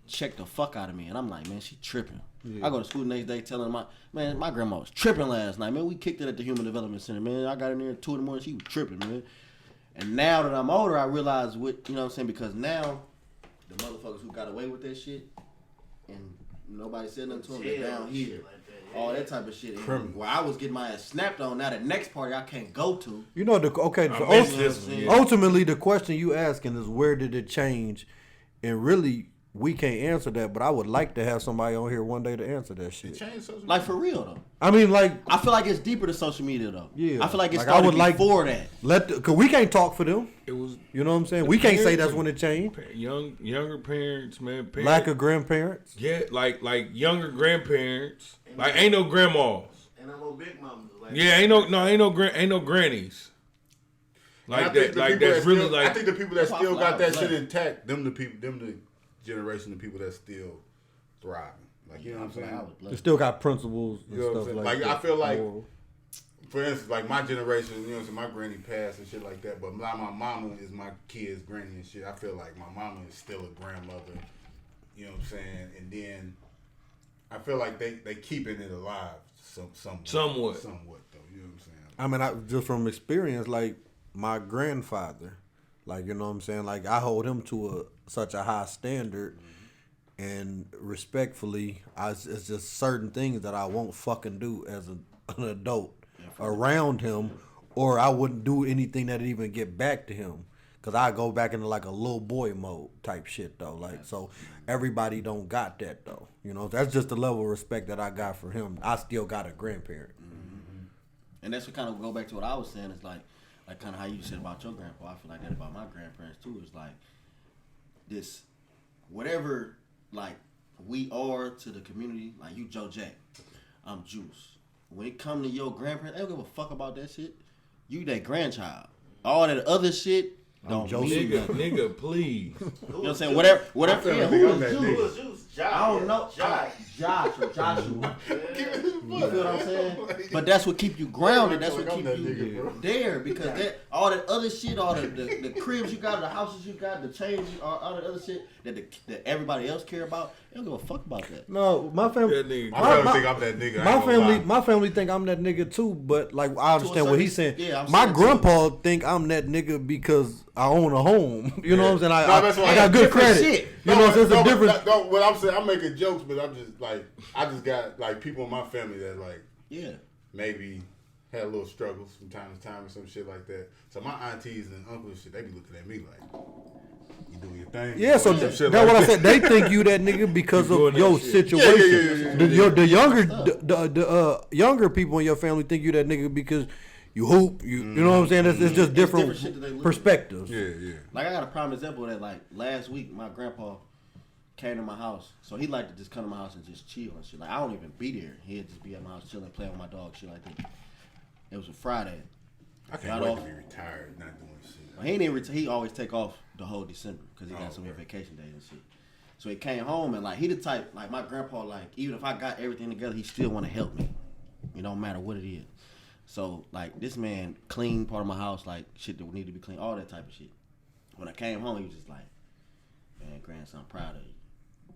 check the fuck out of me, and I'm like, man, she tripping. Yeah. I go to school the next day telling my grandma was tripping last night, man. We kicked it at the Human Development Center, man. I got in there at 2 a.m. She was tripping, man. And now that I'm older, I realize what you know what I'm saying, because now the motherfuckers who got away with that shit and nobody said nothing to them, they're down here. Like all that type of shit. Where I was getting my ass snapped on, now the next party I can't go to. You know, ultimately the question you asking is where did it change? And really, we can't answer that, but I would like to have somebody on here one day to answer that shit. Like for real though. I mean, like I feel like it's deeper than social media though. Yeah, I feel like it started before that. Cause we can't talk for them. It was, you know what I'm saying. We can't say that's when it changed. Younger parents, man. Lack of grandparents. Yeah, like younger grandparents. Like ain't no grandmas. And I'm no big mamas. Like, yeah, ain't no grannies. Like that. Like that's really like. I think the people that still got that shit intact, them the generation of people that still thriving. Like you know what I'm saying? They still got principles and you know stuff like that. I feel like, for instance, like my generation, you know what I'm saying, my granny passed and shit like that, but my mama is my kid's granny and shit. I feel like my mama is still a grandmother, you know what I'm saying? And then I feel like they keeping it alive somewhat though, you know what I'm saying? I mean, just from experience, like my grandfather, like, you know what I'm saying? Like I hold him to such a high standard. Mm-hmm. And respectfully, it's just certain things that I won't fucking do as an adult around him, or I wouldn't do anything that'd even get back to him, cause I go back into like a little boy mode type shit though. Like so, everybody don't got that though. You know, that's just the level of respect that I got for him. I still got a grandparent. Mm-hmm. And that's what kind of go back to what I was saying. Is like kind of how you said about your grandpa. I feel like that about my grandparents too. It's like this, whatever. Like we are to the community, like you Joe Jack, I'm Juice. When it come to your grandparents, they don't give a fuck about that shit. You that grandchild. All that other shit don't mean nothing. Nigga, please. You know what I'm saying? Whatever. Yeah, who is Juice? I don't know. Josh or Joshua. You feel what I'm saying? But that's what keep you grounded. That's what keep you there, because all that other shit, all the cribs you got, the houses you got, the chains, all the other shit that everybody else care about, they don't give a fuck about that. No, my family. My family think I'm that nigga. My family think I'm that nigga too. But like I understand what he's saying. Yeah, my grandpa think I'm that nigga because I own a home. You know what I'm saying? I got good credit. Shit. You know, so it's a difference. What I'm saying, I'm making jokes, but I'm just like, I just got like people in my family that like, maybe had a little struggles from time to time or some shit like that. So my aunties and uncles and shit, they be looking at me like, you doing your thing. Yeah, so that's like what I said. They think you that nigga because of your situation. The younger people in your family think you that nigga because you hoop. You know what I'm saying? It's just different perspectives. Yeah. Like I got a prime example of that. Like last week, my grandpa came to my house, so he liked to just come to my house and just chill and shit. Like I don't even be there. He'd just be at my house chilling, playing with my dog, shit like that. It was a Friday. I can't wait to be retired, not doing shit. He didn't he always take off the whole December because he got so many vacation days and shit. So he came home and like he the type, like my grandpa, like even if I got everything together, he still want to help me. It don't matter what it is. So like this man cleaned part of my house, like shit that would need to be clean, all that type of shit. When I came home, he was just like, "Man, grandson, I'm proud of you."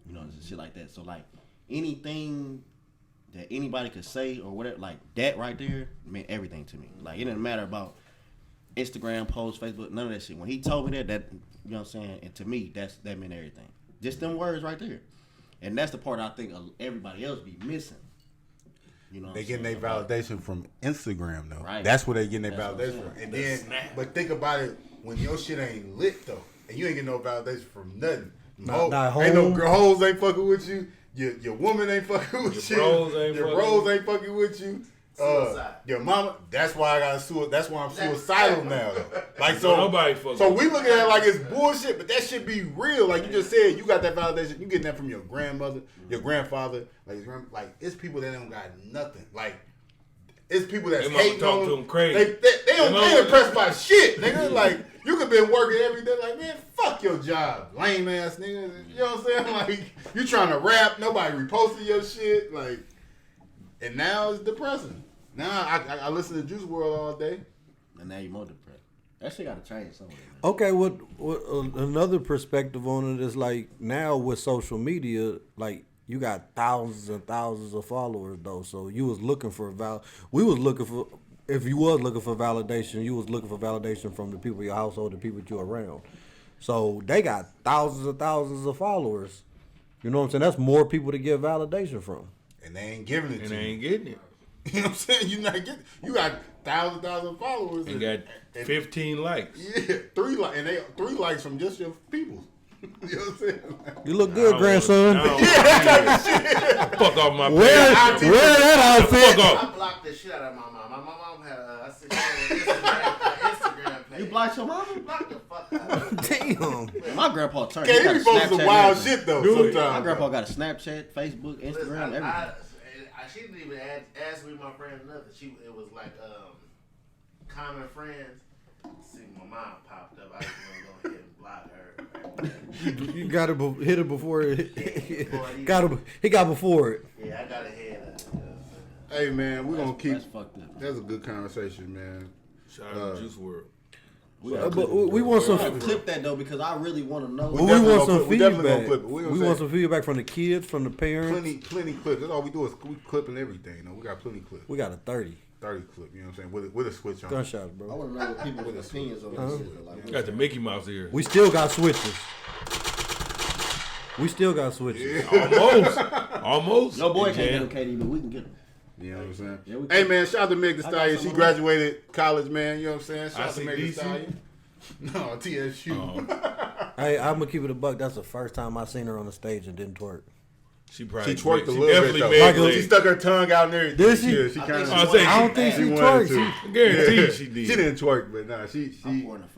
You know, shit like that. So like anything that anybody could say or whatever, like that right there meant everything to me. Like it didn't matter about Instagram posts, Facebook, none of that shit. When he told me that you know what I'm saying, and to me that meant everything. Just them words right there. And that's the part I think everybody else be missing. You know, they getting their validation from Instagram though. Right. That's where they getting their That's what I'm validation from. saying. And then, but think about it when your shit ain't lit though, and you ain't getting no validation from nothing. Not ain't no home. hoes ain't fucking with you. Your woman ain't fucking with you. Your bros ain't fucking with you. Your mama. That's why I got that's why I'm suicidal now. Though. Like so, nobody fucking. So we looking at it like it's bullshit, but that shit be real. Like you just said, you got that validation. You getting that from your grandmother, your grandfather. Like it's people that don't got nothing. Like it's people that's hating on them crazy. They ain't impressed by shit, nigga. Like you could been working every day. Like man, fuck your job, lame ass nigga. You know what I'm saying? Like you trying to rap, nobody reposting your shit. Like, and now it's depressing. Now I listen to Juice WRLD all day. And now you're more depressed. That shit got to change somewhere. Okay, what another perspective on it is like now with social media, like you got thousands and thousands of followers though. So you was looking for if you was looking for validation, you was looking for validation from the people in your household, the people you around. So they got thousands and thousands of followers. You know what I'm saying? That's more people to get validation from. And they ain't giving it to you. And they ain't getting it. You know what I'm saying? You got thousand followers. And got 15 likes. Yeah, 3 likes, and 3 likes from just your people. You know what I'm saying? You look good, grandson. Fuck off my Wear that outfit. Fuck off. I blocked the shit out of my mom. My mom had I said Instagram page. You blocked your mama? Blocked the fuck out. Damn. My grandpa turned. He be posting some wild shit though. Sometimes. My grandpa got a Snapchat, Facebook, Instagram, everything. She didn't even ask me my friend nothing. It was like common friends. See, my mom popped up. I was gonna go ahead and block her. You got to hit it before it. He got before it. Yeah, I got ahead of it. Hey man, we're gonna keep. That's fucked up. That's a good conversation, man. Shout out to Juice WRLD. But we want some. Clip that though because I really want to know. We want some we definitely gonna feedback. clip it. We want some feedback from the kids, from the parents. Plenty clips. That's all we do is we clipping everything. We got plenty clips. We got a 30 clip. You know what I'm saying? With a switch on. gunshots, I bro. want to know what people's opinions on this shit. Like, Got the Mickey Mouse ear. We still got switches. We still got switches. Almost. no boy can't get him, KD, but we can get him. You know what I'm saying? Yeah, we Hey can. man, shout out to Meg Thee Stallion. She graduated college, man. You know what I'm saying? Shout out to ICDC? Meg Thee Stallion. No, TSU. Hey, I'm gonna keep it a buck. That's the first time I seen her on the stage and didn't twerk. She probably She twerked a she little definitely bit made though. it. She stuck her tongue out in everything. Did she? Yeah, she kind of. I don't think she wanted twerked. to. I guarantee she did. She didn't twerk, but nah, she.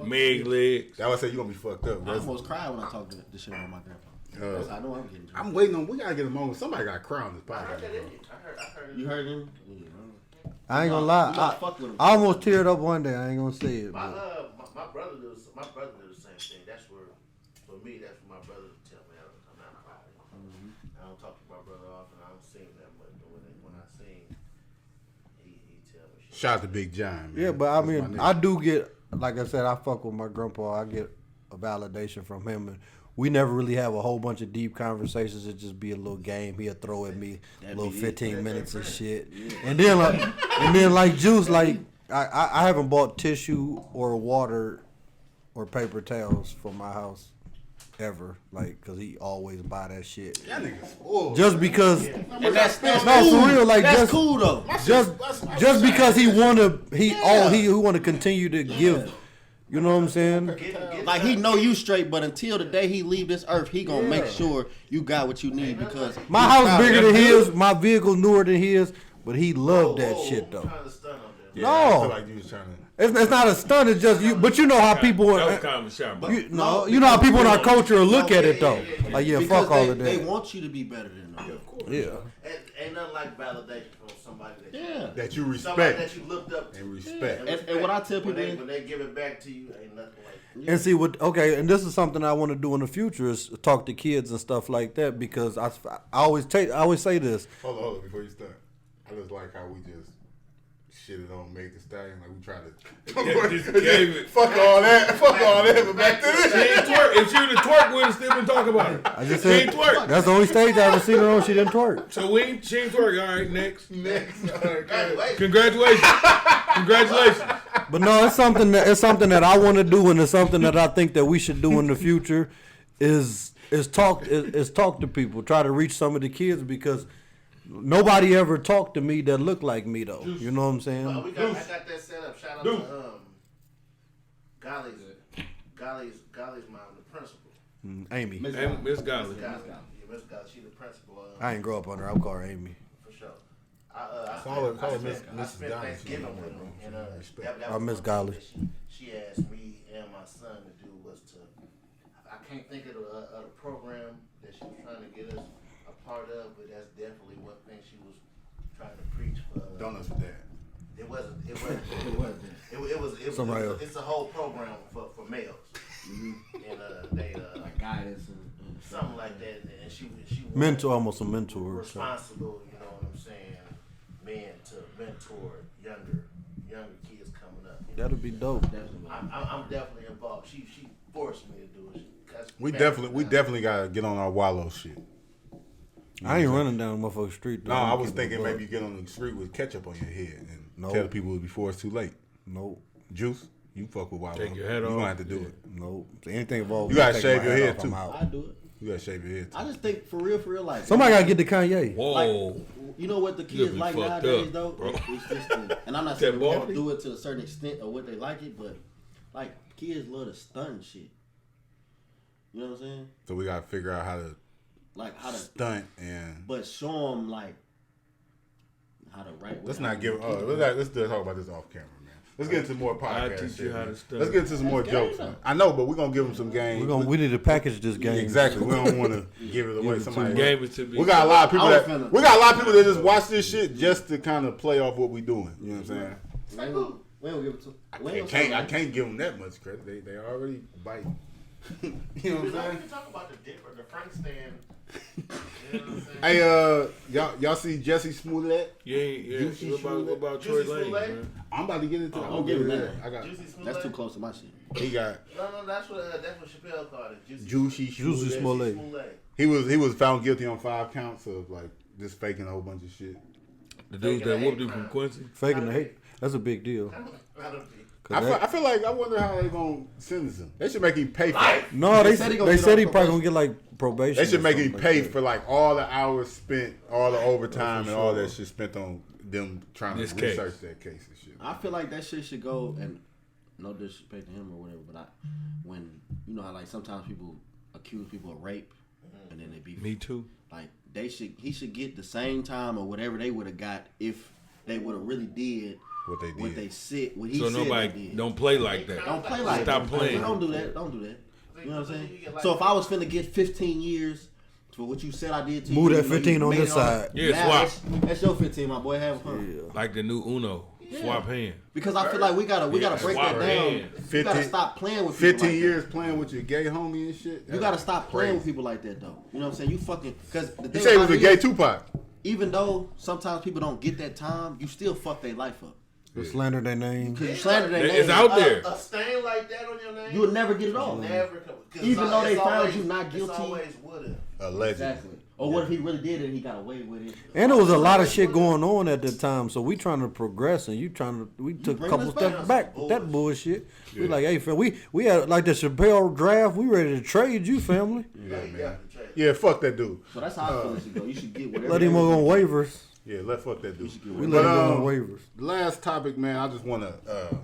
Meg legs. That would say you gonna be fucked up. I almost cried when I talked to this shit about my grandpa. I know I'm getting drunk. I'm waiting on. We gotta get a moment. Somebody got to cry on this I heard podcast. that in you. I heard You heard him? I ain't gonna You lie. gotta fuck with him. I almost teared up one day. I ain't gonna say it. My But my brother did the same thing. That's where for me. That's what my brother would tell me. I'm not proud. I don't talk to my brother often. I don't see him that much. But when I see him, he tell me shit. Shout out to Big John. Man. yeah, but I That's my mean, nigga. I do get, like I said, I fuck with my grandpa. I get a validation from him, and we never really have a whole bunch of deep conversations. It just be a little game. He'll throw at me a little 15 minutes and shit, and then like Juice, like I haven't bought tissue or water or paper towels for my house ever, like, cause he always buy that shit. That nigga spoiled. Just because, And that's no, cool. for real, like That's just cool though. just because he wanna continue to give. You know what I'm saying? Like he know you straight, but until the day he leave this earth, he gonna make sure you got what you need because My house bigger than his, my vehicle newer than his, but he loved that shit though. Trying to stun on them. Yeah, I feel No, like you was trying to. it's not a stunt. It's just you. But you know how people. That was kind of a shot, bro. You know how people in our culture look at it though. Like yeah, because fuck all of they that. want you to be better than them. Yeah. Ain't nothing like validation from somebody that That you somebody respect that you looked up to. and respect. And what I tell people when is- they give it back to you, ain't nothing like. And see what? Okay, and this is something I want to do in the future is talk to kids and stuff like that because I always say this. Hold on, before you start. I just like how we just shitted on Meg Thee Stallion. Like we tried to Just gave it. fuck all that, but back to She this. ain't twerk. If she would have twerked, we would have still been talking about it. I just She said ain't twerk. that's the only stage I ever seen her on. She didn't twerk. So she ain't twerk. All right, next. Next, all right, Graduation. Congratulations. But no, it's something that I want to do, and it's something that I think that we should do in the future. Is talk to people, try to reach some of the kids because Nobody ever talked to me that looked like me though. You know what I'm saying? I got that set up. Shout out to Golly's mom, the principal. Amy. Miss Golly. Yeah, Miss Golly. She the principal. I ain't grow up on her. I'll call her Amy. For sure. Call her Mrs. I spent Golly. Thanksgiving with them, and that I was miss one Golly. thing that she asked me and my son to do was to. I can't think of the program that she was trying to get us a part of, but that's definitely one thing she was trying to preach for. Donuts for Dad. It wasn't. It was. It's a whole program for males, and they Like guidance and something like that. And she Mentor, almost a mentor. responsible. You know what I'm saying? Men to mentor younger kids coming up. You know? That'd be dope. I'm definitely involved. She forced me to do it. We definitely gotta get on our wallow shit. I ain't running down the motherfucking street. Though. No, I was thinking maybe you get on the street with ketchup on your head and tell people before it's too late. Nope. Juice, you fuck with Wallow. Take your head You off. gonna have to do it. Nope. So anything involved. You gotta with shave taking your my head, off, too. I'm out. I do it. You gotta shave your head too. I just think for real, like Somebody gotta get the Kanye. Whoa. Like, you know what the You kids be like fucked nowadays up, though? bro. It's just and I'm not That saying we have to baldy? do it to a certain extent or what they like it, but like kids love to stun shit. You know what I'm saying? So we gotta figure out how to Like how to, stunt and but show them like how to write. let's not give. Let's talk about this off camera, man. Let's get into more I'll podcast teach shit. you how Man. to stunt. Let's get into some more jokes. Man. I know, but we're gonna give them some game. We need to package this game. Exactly. We don't want to give it away. Somebody. Gave it to me. We got a lot of people I was that finna- we got a lot of people that just watch this shit just to kind of play off what we doing. You know what I'm saying? We don't give it to. I can't give them that much credit. They already biting. You know what I'm We saying? can talk about the dipper, the Frank stand. You know what I'm saying? Hey, y'all see Jesse Smollett? Yeah. Juicy What about Troy Juicy Lane, Smollett? man? I'm about to get into that. Don't give him that. I got. Juicy Smollett? That's too close to my shit. He got No, that's what Chappelle called it. Juicy Juicy Smollett. Smollett. He was found guilty on 5 counts of like just faking a whole bunch of shit. The dude that whooped him from Quincy. Faking the hate. That's a big deal. I feel like I wonder how they gonna sentence him. They should make him pay for it. No, they said he said gonna he get probably off gonna get like probation. They should or make him something pay like for like all the hours spent, all the overtime, for and all sure. that shit spent on them trying This to case. research that case and shit. I feel like that shit should go, and no disrespect to him or whatever, but when you know how like sometimes people accuse people of rape and then they be Me too. like he should get the same time or whatever they would have got if they would have really did What they did. what he So said they nobody did. don't play like that. Don't play like Stop that. playing. Don't do that. You know what I'm saying? So if I was finna get 15 years for what you said I did to Move you, that you know, 15 you on made this it side. Yeah, now swap. That's your 15, my boy. Have fun. Like the new Uno. Swap hand. Because I feel like we gotta break that swap down. hands. You gotta 15 stop playing with people 15 like years playing with your gay homie and shit. that. You gotta stop playing with people like that, though. You know what I'm saying? You fucking because the You thing say he was about a it gay is, Tupac. even though sometimes people don't get that time, you still fuck their life up. slander their name. Because you slander their It's name. out there. A stain like that on your name. You would never get it off. Never come. 'Cause Even though they it's found always- you not guilty. It's always would've. Allegedly. Exactly. Or what if he really did it and he got away with it? And there was a lot of shit going on at the time, so we trying to progress, and we took a bringing couple us back. steps back with that bullshit. We like, hey, fam, we had like the Chappelle draft. We ready to trade you, family. Yeah, fuck that dude. So that's how I feel it should go. You should get whatever. Let him go on waivers. Yeah, let fuck that dude. We let him go on waivers. Last topic, man. I just want to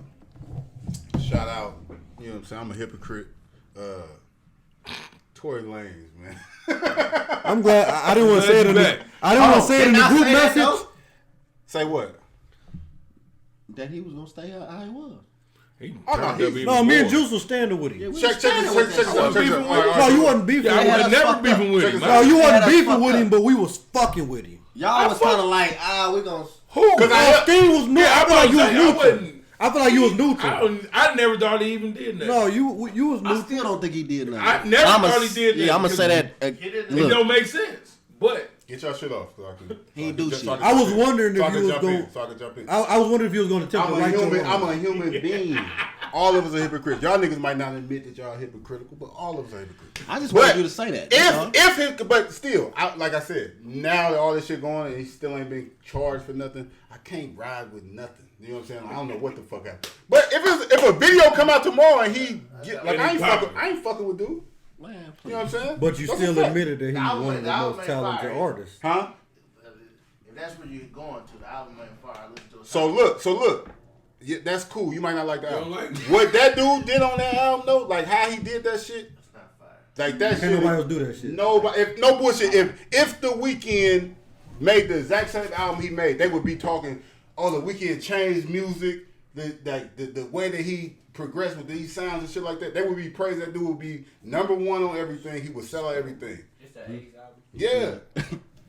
shout out. You know what I'm saying? I'm a hypocrite. Tory Lanez, man. I'm glad I didn't want to say it in the, I didn't want to say it in the Did I group say that, message. though? Say what? That he was gonna stay how he was. He turned no, up he- even No, me and more. Juice was standing with him. Yeah, we Check was this. standing Check with this. that Check shit. this. beefing All right, all No, right. you wasn't beefing I with would him. that's never fucked beefing up. with him. No, you Yeah, wasn't that's beefing fucked with him, up. but we was fucking with him. Y'all was kind of like, we gonna. Who? Because Steve was new. I feel like you was I neutral. wasn't. I feel like you was neutral. I never thought he even did that. No, you was I neutral. still don't think he did nothing. I never thought he did that. Yeah, I'm gonna say that. It Look, don't make sense. But Get your shit off. So I can, He do shit. I was wondering if you was going. So I can jump in. I was wondering if you was going to attempt to right your I'm wrong. a human being. All of us are hypocrites. Y'all niggas might not admit that y'all hypocritical, but all of us are hypocrites. I just But wanted you to say that. that's all. But still, like I said, now that all this shit going and he still ain't been charged for nothing, I can't ride with nothing. You know what I'm saying? I don't know what the fuck happened. But if a video come out tomorrow and he get like I ain't fucking with dude. Man, You know what I'm saying? But you That's still a fact. admitted that he was one of the most talented artists. Huh? If that's where you're going to, the album ain't far. I listen to it. So look. Yeah, that's cool. You might not like the You album. don't like it? What that dude did on that album though, like how he did that shit, It's not fire. like that Can't shit. nobody else do that shit. Nobody, if no bullshit. If the Weeknd made the exact same album he made, they would be talking. Oh, the Weeknd changed music. The way that he progressed with these sounds and shit like that. They would be praising that dude. Would be number one on everything. He would sell out everything. It's that 80s album. Yeah,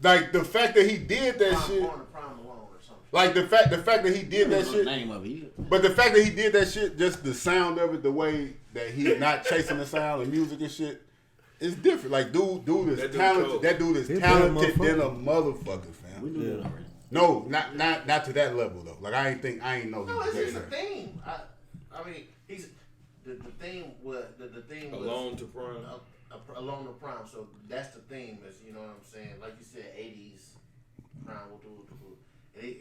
like the fact that he did that shit. Born to Prime Alone or something. Like the fact that he did that The shit. name of it. But the fact that he did that shit, just the sound of it, the way that he's not chasing the sound of music and shit, it's different. Like dude is That dude talented. cold. That dude is He a talented bad than a motherfucker, We fam. knew that already. No, not to that level though. Like I ain't know. No, he it's was just a that guy. theme. I mean, he's the theme was the theme was Alone to Prime. Alone to Prime. So that's the theme. Is you know what I'm saying? Like you said, 80s Prime will do,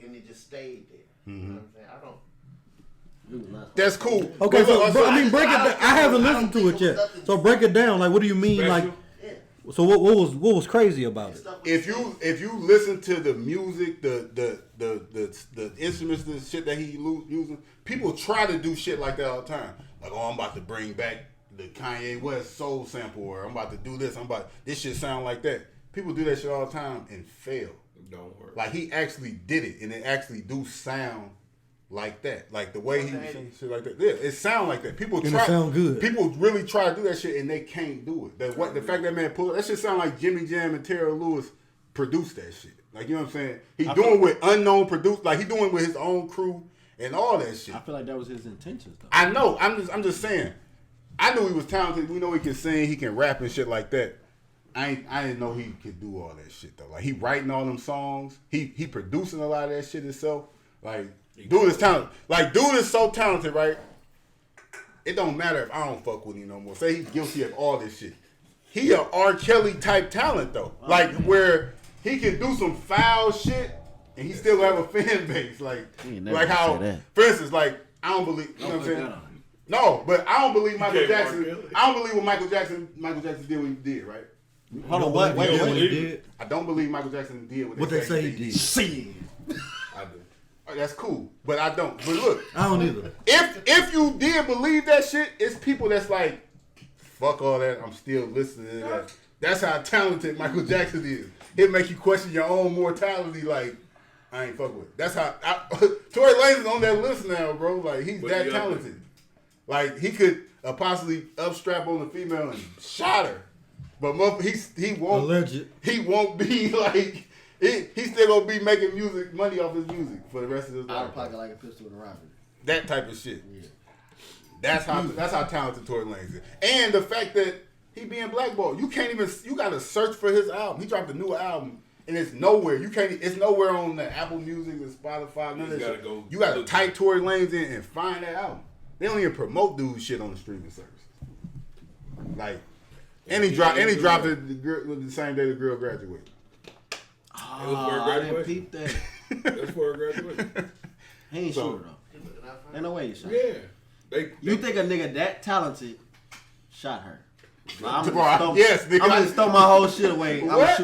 and it just stayed there. You know what I'm saying? I don't. That's cool. Okay, But so look, bro, I mean, break it down. I haven't I listened don't to think it it was yet. nothing So break it down. Like, what do you mean? Special? Like, Yeah. so what was crazy about it? Stuff was if the you listen to the music, the instruments, the shit that he using, people try to do shit like that all the time. Like, oh, I'm about to bring back the Kanye West soul sample, or I'm about to do this. This shit sound like that. People do that shit all the time and fail. Don't work. Like he actually did it, and it actually do sound like that. Like the way he was saying shit like that. Yeah, it sound like that. People And try. it sound good. People really try to do that shit, and they can't do it. The fact that man pulled that shit sound like Jimmy Jam and Terrell Lewis produced that shit. Like you know what I'm saying? He doing with unknown like he doing with his own crew and all that shit. I feel like that was his intentions, though. I know. I'm just saying. I knew he was talented. We know he can sing, he can rap and shit like that. I didn't know he could do all that shit though. Like he writing all them songs. He producing a lot of that shit himself. Like dude is talented. Like dude is so talented, right? It don't matter if I don't fuck with him no more. Say he's guilty of all this shit. He a R. Kelly type talent though. Like where he can do some foul shit and he still have a fan base. Like You ain't never like gonna how, say that. for instance, like I don't believe. You know what I'm saying? No, but I don't believe Michael can't Jackson. Mark Kelly. I don't believe what Michael Jackson did what he did, right? Hold on, What wait. he did? I don't believe Michael Jackson did What they say he did? See. I do. That's cool, but I don't. But look, I don't either. if you did believe that shit, it's people that's like, fuck all that. I'm still listening to that. That's how talented Michael Jackson is. It make you question your own mortality. Like I ain't fuck with it. That's how Tory Lanez is on that list now, bro. Like he's But that yeah. talented. Like he could possibly upstrap on the female and shot her, but he won't. Alleged. He won't be like he's still gonna be making money off his music for the rest of his Out life. of pocket like a pistol with a rifle. That type of shit. Yeah. That's how talented Tory Lanez is, and the fact that he being blackballed. You gotta search for his album. He dropped a new album. And it's nowhere. It's nowhere on the Apple Music and Spotify. None of that gotta shit. go You gotta look type Tory Lanez in and find that album. They don't even promote dude shit on the streaming service. Like, and he dropped it the same day the girl graduated. It was for a I didn't graduation. peep that. That's for a graduation. He ain't So- sure though. Ain't no way he shot. Yeah. You think a nigga that talented shot her? I'm Bro, gonna yes, nigga. just throw my whole shit away. I'm What?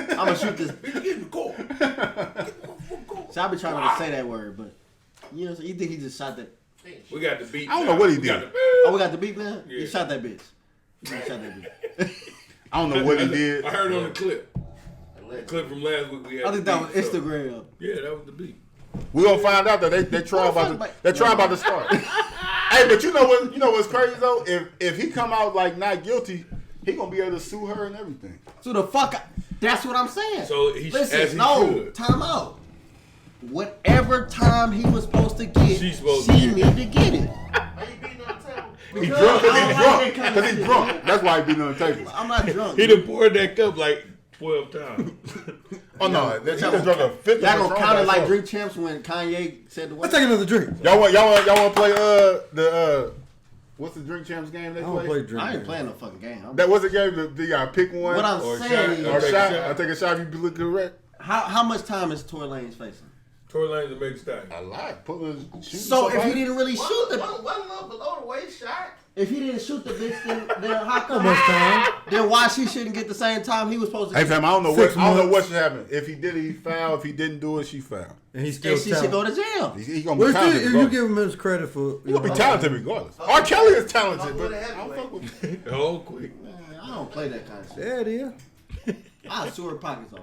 gonna shoot this. Get in the car. So I be trying not to say that word, but you know, so you think he just shot that? We got the beat. I don't know now. what he We did. got the- Oh, we got the beat now. He Yeah. shot that bitch. He shot that bitch. I don't know what he did. I heard on the clip. The clip from last week we had. I think the that was beat, so- Instagram. Yeah, that was the beat. We gonna find out though. They try about to start. Hey, but you know what's crazy though? If he come out like not guilty, he gonna be able to sue her and everything. So the fuck. That's what I'm saying. So he- as listen. he No, should. time out. Whatever time he was supposed to get, She's supposed to she get need to get it. Why you beating on the table? He Because drunk I don't like that because kind of he's shit. drunk. That's why he beating on the table. I'm not drunk. He done poured that cup like 12 times. Oh no, he done drunk a fifth. Y'all gonna count it like drink champs when Kanye said the word? Let's take another drink. Y'all want to play the what's the drink champs game they I don't play? play drink. I ain't games. playing no fucking game. That was a game that you gotta pick one. What I'm Or saying shot, or is, shot. shot. I take a shot if you look correct. how much time is Tory Lanez facing? Tory Lanez the big star. A lot. Pulling, shooting. So if somebody. he didn't really shoot the, One little below the waist shot. If he didn't shoot the bitch, then how come? Then why she shouldn't get the same time he was supposed to? Hey get? fam, I don't know what should happen. If he did it, he fouled. If he didn't do it, she fouled. And he still And she should go to jail. He gonna be Well, talented. if you give him his credit for, He gonna be talented regardless. R. Kelly is talented, but I don't fuck with him. Oh, quick. Man, I don't play that kind of shit. yeah, it is. I sew her pockets off.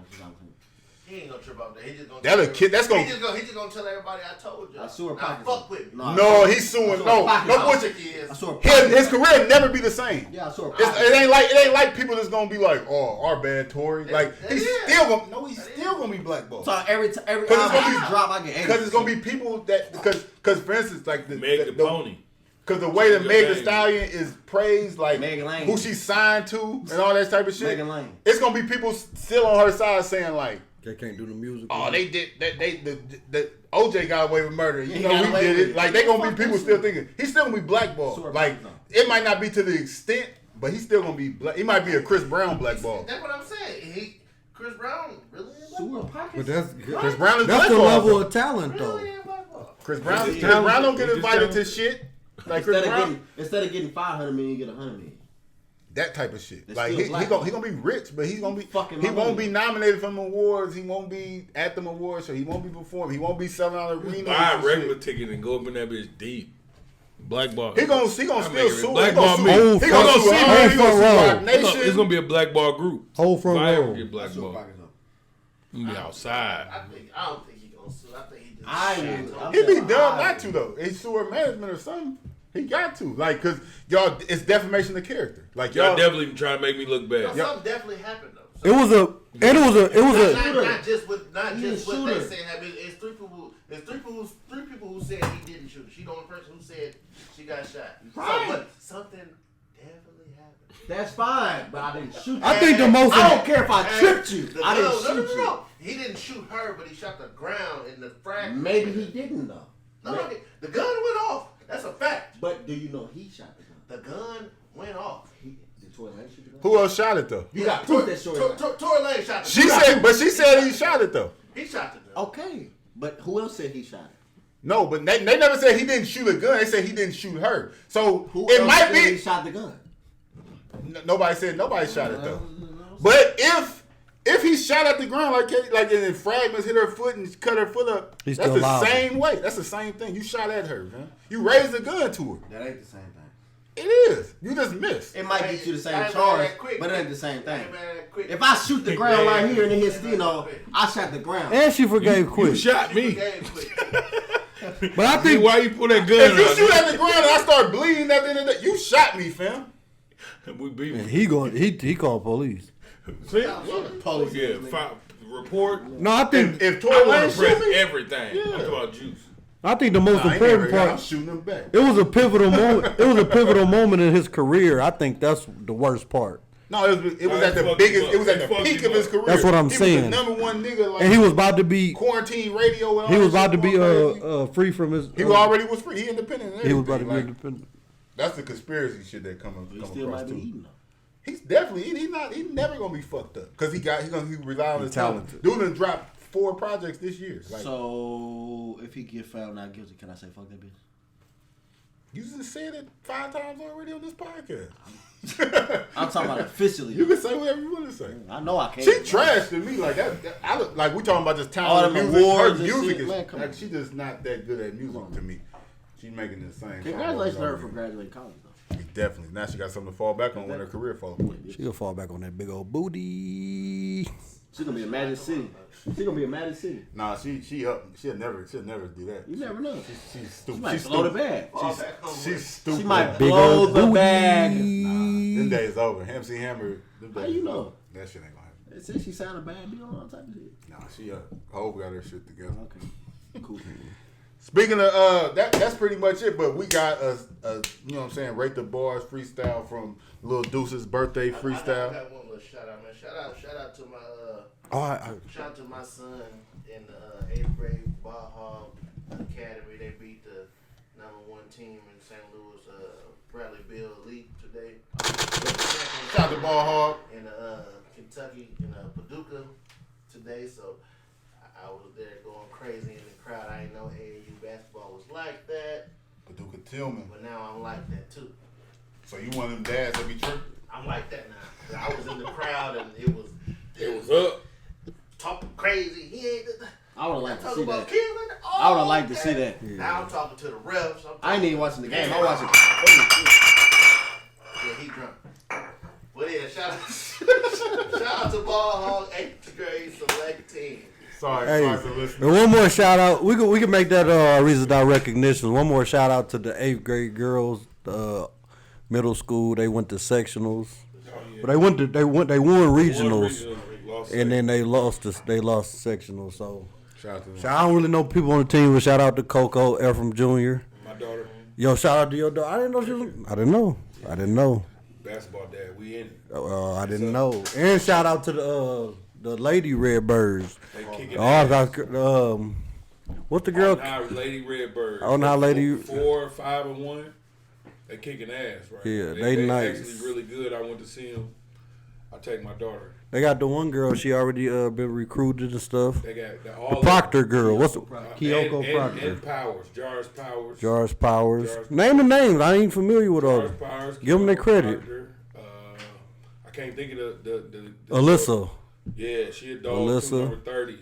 He ain't gonna trip off that. He just gonna. That a kid. That's gonna. He just gonna tell everybody I told you. I sew her Now pockets. fuck with me. No, he's suing. No bullshit. I sew her pockets. His career never be the same. Yeah, I sew her It's, pockets. it ain't like people that's gonna be like, oh, our bad Tory. Like he's Yeah. still gonna be blackballed. So every Because album it's gonna be he drop, I get 80. Because it's gonna be people that because for instance like Meg the Pony. Because the way that Your Meg Thee name. Stallion is praised, like Megan Lane. who she signed to and all that type of shit, Megan Lane. it's gonna be people still on her side saying like, They can't do the music. oh, they did that. The OJ got away with murder. You He know got we away did with it. it. Like they gonna be Fuck people that still shit. thinking he's still gonna be blackballed. Sure, Like no. it might not be to the extent, but he's still gonna be black. He might be a Chris Brown blackball. That's what I'm saying. Chris Brown really ain't Sew her blackball. pockets. But that's Chris Brown is that's the blackballed. level of talent, though. Really ain't blackball. Chris Brown He's don't get just invited to talented. shit. Like Chris Brown, Instead of getting 500 million, you get 100 million. that type of shit. They're Like still he black. gonna be rich, but he's gonna be Fucking he my won't money. be nominated for them awards. He won't be at them awards, so he won't be performing. He won't be selling out arenas. Buy a and regular shit. ticket and go up in that bitch deep. Blackball. He gonna I still make it sue. blackball He me. gonna Whole sue. He front- gonna sue. whole He gonna sue front row. Rock Nation. It's gonna be a blackball group. Whole front If I ever row. get Sew her blackball, pockets up. I'm gonna be outside. I don't think he gonna sue. I think he just. I shit. would. He be dumb not to though. He sue her management or something. He got to like because y'all it's defamation of character. Like Y'all y'all definitely trying to make me look No, bad. something definitely happened though. It was a Not just what He they a shooter. said happened. It's three people who said he didn't shoot. She the only person who said she got shot. Right. So, but something definitely happened. That's fine, but I didn't shoot you. I think the most. I don't care if I tripped you. The- I didn't no, shoot you. no. He didn't shoot her, but he shot the ground in the fragment. Maybe he didn't though. No, the gun went off. That's a fact. But do you know he shot the gun? The gun went off. Did Tory Lane shoot the gun? who else shot it though? You got proof that story. Tory Lane shot the She gun. said, but she said he shot it though. He shot the gun. Okay, but who else said he shot it? No, but they never said he didn't shoot a gun. They said he didn't shoot her. So Who it else might said he be. shot the gun? Nobody said nobody shot it though. But if he shot at the ground like and fragments hit her foot and cut her foot up, He's that's still the liable. same way. That's the same thing. You shot at her, man. You raised a gun to her. That ain't the same thing. It is. You just missed. It might get you the I same ain't mad charge, that quick. but it ain't the same thing. I ain't mad that quick. If I shoot the ground right here and it hits Stino, I shot the ground. And she forgave You quick. shot me. Game quick. But I See think why you pull that gun If you out? shoot at the ground and I start bleeding at the end of the day, you shot me, fam. We beat and him. he called police. See? Police. Yeah, report. No, I think If I Tory want Lane to press shoot me, everything. I'm talking about juice. I think the most I ain't important never got- I'm part. shooting him back. It was a pivotal moment. It was a pivotal moment in his career. I think that's the worst part. No, it was Nah, at they the fucked biggest. him up. It was at They the fucked peak him of his up. career. That's what I'm he saying. was the number one nigga. Like, And he was about to be quarantine radio. And all he was that about to shit be going crazy. free from his. He already was free. He independent. And He was about to everything. be Like, independent. That's the conspiracy shit that come He across still might be too. eating though. He's definitely He's never gonna be fucked up because he rely on his talent. talented. Dude done dropped 4 projects this year. Like, So if he get found not guilty, can I say fuck that bitch? you just said it 5 times already on this podcast. I'm talking about officially. You can say whatever you want to say. I know I can't. She trashed to me like that. I look like we talking about just All talent them music. Her awards and music shit, is man, come like on. she just not that good at music to me. She's making the same. Congratulations to song over her and for over graduating college though. again. Definitely. Now she got something to fall back on when her career falls apart. She gonna fall back on that big old booty. She's gonna be a Magic City. She's gonna be a Magic City. Nah, she'll never do that. You never know. She's She stupid. might She's blow the stupid. bag. She's stupid. She might Big blow old the booty. bag. Them days over. MC Hammer. Them How days you is know? over. That shit ain't gonna happen. They said she signed a bad deal and all type of shit. Nah, she Hov got her shit together. Okay, cool. Speaking of that's pretty much it. But we got a you know what I'm saying, rate the bars freestyle from Lil Duces' birthday I freestyle. got one little shout out, man. Shout out to my shout out to my son in the 8th grade Ball Hog Academy. They beat the #1 team in St. Louis, Bradley Bill Elite today. Shout out to Ball Hog. In Kentucky, in Paducah today. So I was there going crazy in the crowd. I didn't know AAU basketball was like that, Paducah Tillman. but now I'm like that too. So you one of them dads that be tripping? I'm like that now. I was in the crowd and it was up. talking crazy. He ain't. I would have liked to Talking see about that. killing. I would have liked to see that. Now I'm talking to the refs. I ain't even watching the game. I'm watching. Yeah, he drunk. But yeah, shout out to Ball Hog 8th grade select team. Sorry for listening. And one more shout out. We can make that reason out recognition. One more shout out to the 8th grade girls, middle school. They went to sectionals. But they won regionals, and then they lost sectionals. So Shout out to them. I don't really know people on the team, but shout out to Coco Ephraim Jr. My daughter, Yo, shout out to your daughter. I didn't know. basketball dad, we in it. I didn't know. And shout out to the Lady Redbirds. They kicking What's the girl? Lady Redbird. Oh, now Lady 4, 5, and 1. They kicking ass, right? Yeah, they nice. actually really good. I went to see them. I take my daughter. They got the one girl. She already been recruited and stuff. They got The all Proctor girl. What's the Kyoko Kyoko Proctor? And Powers, Jars Powers. Jars Powers. Name the names. I ain't familiar with all. Jars Powers. Give them their credit. Proctor, I can't think of the Alyssa. Yeah, she a dog. Alyssa. Number 30.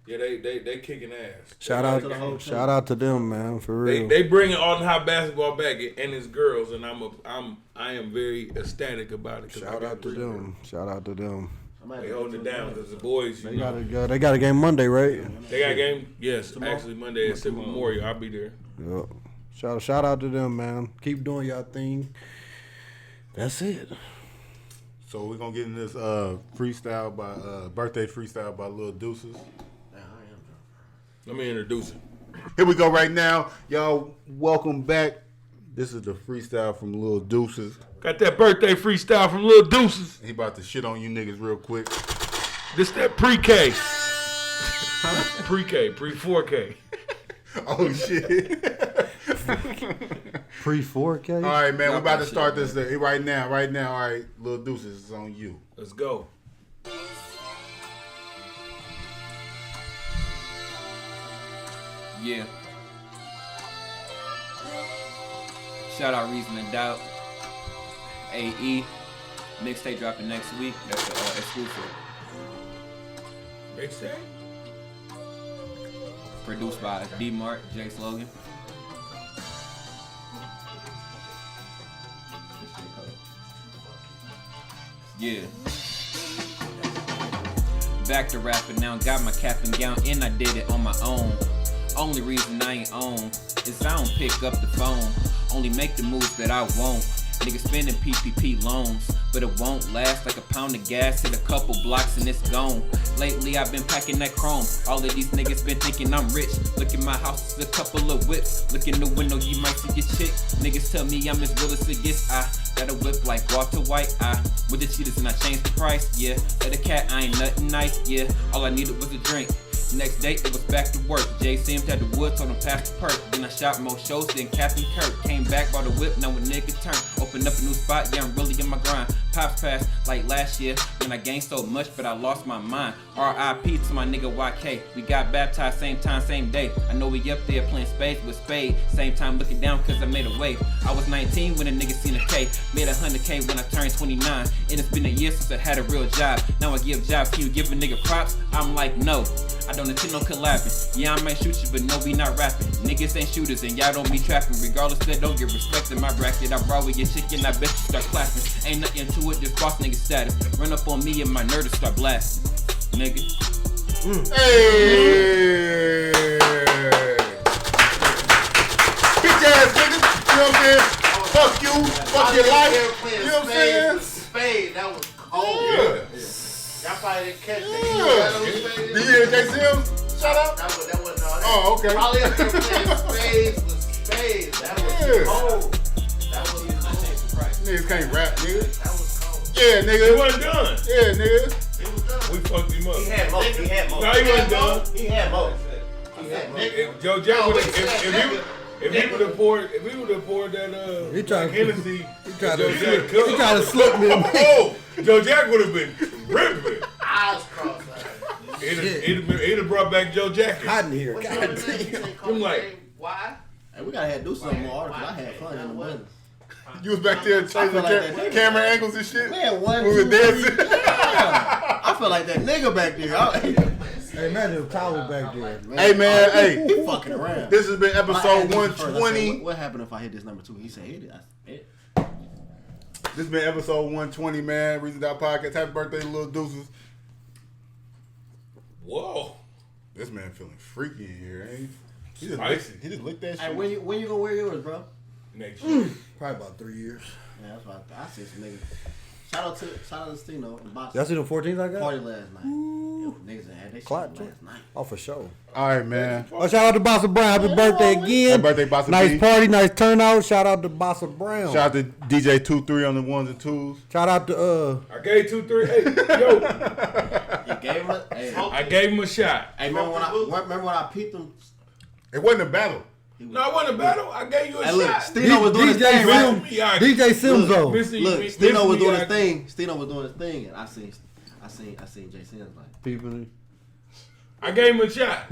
They kicking ass. Shout out to them, man, for real. They bringing all the high basketball back and it's girls, and I am very ecstatic about it. Shout out to them. They holding it down because the boys, They got a game Monday, right? They got a game. Yes, actually Monday at Civil Memorial. I'll be there. Yep. Shout out to them, man. Keep doing y'all thing. That's it. So we're gonna get in this freestyle by birthday freestyle by Lil Duces. Let me introduce it. Here we go right now. Y'all, welcome back. This is the freestyle from Lil Duces. Got that birthday freestyle from Lil Duces. He about to shit on you niggas real quick. This that pre-K. Pre-K, pre-4K. Oh shit. Pre-4K? All right, man. We're about to start this right now. All right, Lil Duces, it's on you. Let's go. Yeah. Shout out Reason and Doubt. AE. Mixtape dropping next week. That's exclusive. Mixtape? Produced by D Mart, Jay Slogan. Yeah. Back to rapping now, got my cap and gown, and I did it on my own. Only reason I ain't on is I don't pick up the phone. Only make the moves that I want. Niggas spending PPP loans, but it won't last. Like a pound of gas, hit a couple blocks and it's gone. Lately I've been packing that chrome. All of these niggas been thinking I'm rich. Look at my house, it's a couple of whips. Look in the window, you might see your chick. Niggas tell me I'm as real as it gets. I got a whip like Walter White. I with the cheaters and I changed the price. Yeah, let a cat, I ain't nothing nice. Yeah, all I needed was a drink. Next day, it was back to work. Jay Sims had the wood, told him pass the perk. Then I shot more shows than Captain Kirk. Came back, bought a whip, now a nigga turn. Opened up a new spot, yeah, I'm really in my grind. Pops passed like last year, when I gained so much, but I lost my mind. R.I.P. to my nigga YK. We got baptized same time, same day. I know we up there playing spades with spade. Same time looking down cause I made a wave. I was 19 when a nigga seen a K. Made 100K when I turned 29. And it's been a year since I had a real job. Now I give jobs, can you give a nigga props? I'm like, no. I don't intend no collabing. Yeah, I might shoot you, but no, we not rapping. Niggas ain't shooters and y'all don't be trapping. Regardless, that don't get respect in my bracket. I brought with your chicken, I bet you start clapping. Ain't nothing to it, just boss nigga status. Run up on me and my nerd start blasting. Nigga. Hey! Bitch ass niggas, you know what I'm saying? Fuck you, fuck your life, you know what I'm saying? Spade, that was cold. Yeah. Y'all probably didn't catch that. Did you hear Jay Sims? Shut up. That wasn't all that. Oh, okay. Probably up there playing spades with spades. That was cold. That was cold. Niggas can't rap, nigga. That was cold. Yeah, nigga. He wasn't done. Yeah, nigga. He was done. We fucked him up. He had more. He had more. No, he wasn't done. He had more. He had more. If Joe Jack would if he would have poured that He tried to- Hennessy, He tried Joe Jack he tried to slip me. Oh, Joe Jack would have been ripping. Eyes crossed. It'd have brought back Joe Jack. Hot in here. What you God want to damn. say? I'm like, why? Hey, we gotta do something more because I had fun in the business. You was back there changing camera angles and shit. Man, one, we two, were dancing. Yeah. I feel like that nigga back there. Hey, imagine Tyler back there. Hey man, hey, He fucking around. this has been episode I asked him first, I said, 120. what happened if I hit this number 2? He said, hit it. I said, This has been episode 120, man. Reason Dot Podcast. Happy birthday, little Duces. Whoa. This man feeling freaky in here, ain't he? He just licked that Hey, shit. when you gonna wear yours, bro? Next year. Probably about 3 years. Yeah, that's what I see some niggas. Shout out to Stino and Boston. Y'all see the 14s I got? Party last night. Yo, niggas had they shit Clock, last night. Oh, for sure. All right, man. Oh, shout out to Bossa Brown. Happy birthday again. Happy birthday, Bossa Nice B. party, nice turnout. Shout out to Bossa Brown. Shout out to DJ 23 on the ones and twos. Shout out to I gave 2, 3. Hey, yo. You gave him a, hey, I gave him a shot. hey, remember when I peeped him? It wasn't a battle. No, it wasn't a battle. I gave you a Hey, look, shot. Stino was doing his thing, right? DJ Simzo. Look, Stino was doing his thing. Stino was doing his thing, and I seen Jay Sims like. People. I gave him a shot.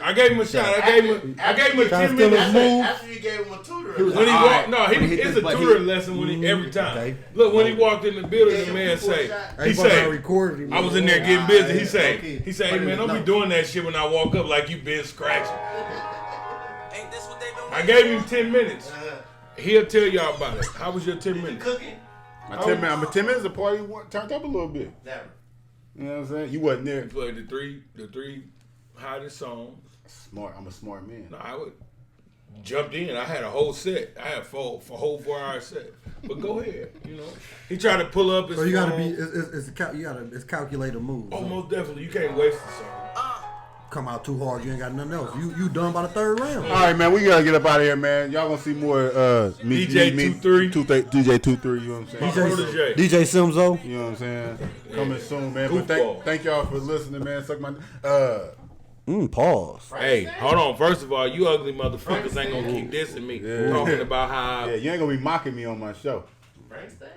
I gave him a shot. I gave him a 10 minutes. After you gave him a tutor. When he walked, no, When he hit it's this a button, tutoring lesson when he every time. Okay. Look, when he walked in the building, the man say, he say, I was in there getting busy. He say, hey man, don't be doing that shit when I walk up like you been scratching. I gave him 10 minutes. He'll tell y'all about it. How was your 10 minutes? Cooking? My 10 minutes of party turned up a little bit. Never. You know what I'm saying? You wasn't there. He played the three hottest songs. Smart. I'm a smart man. No, I would jumped in. I had a whole set. I had a whole 4-hour set. But go ahead, you know. He tried to pull up his So you gotta phone. be it's calculated moves. Oh, most definitely. You can't waste the song. Come out too hard, you ain't got nothing else. You done by the third round. All right, man. We gotta get up out of here, man. Y'all gonna see more DJ 23. DJ 23. You know what I'm saying? Protege. DJ Simzo. You know what I'm saying? Coming soon, man. But Goofball. thank y'all for listening, man. Suck my Pause. Hey, hold on. First of all, you ugly motherfuckers ain't gonna keep dissing me. Yeah. Talking about how Yeah, you ain't gonna be mocking me on my show. Frankston?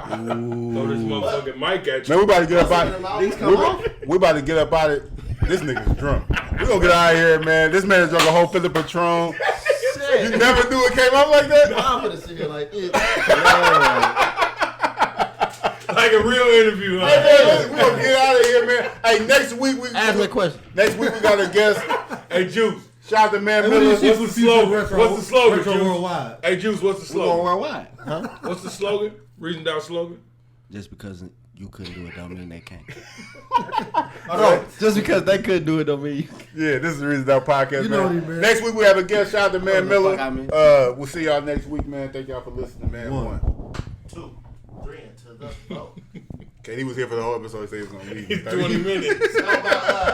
throw this motherfucking mic at you. Man, we about to get up out. These come off. We about to get up out of. This nigga's drunk. We gonna get out of here, man. This man drunk a whole fifth of Patron. You never knew it came out like that. I'm gonna sit here like this. Like a real interview. Huh? Hey, man, we gonna get out of here, man. Hey, next week we Ask me a question. Next week we got a guest. Hey, Juice. Shout out to Man Hey, Miller. what do you What's the slogan? What's the slogan, Retro Juice? Worldwide. Hey, Juice, what's the We going slogan? worldwide, huh? What's the slogan? Reason Down slogan? Just because you couldn't do it don't mean they can't. Just because they couldn't do it don't mean you can't. Yeah, this is the Reason Down Podcast, You know man. what he meant. Next week we have a guest. Shout out to Man the Miller. fuck I mean. We'll see y'all next week, man. Thank y'all for listening, man. 1. 2, 3, and to the vote. Okay, he was here for the whole episode. He said he was gonna leave. 20 minutes. How about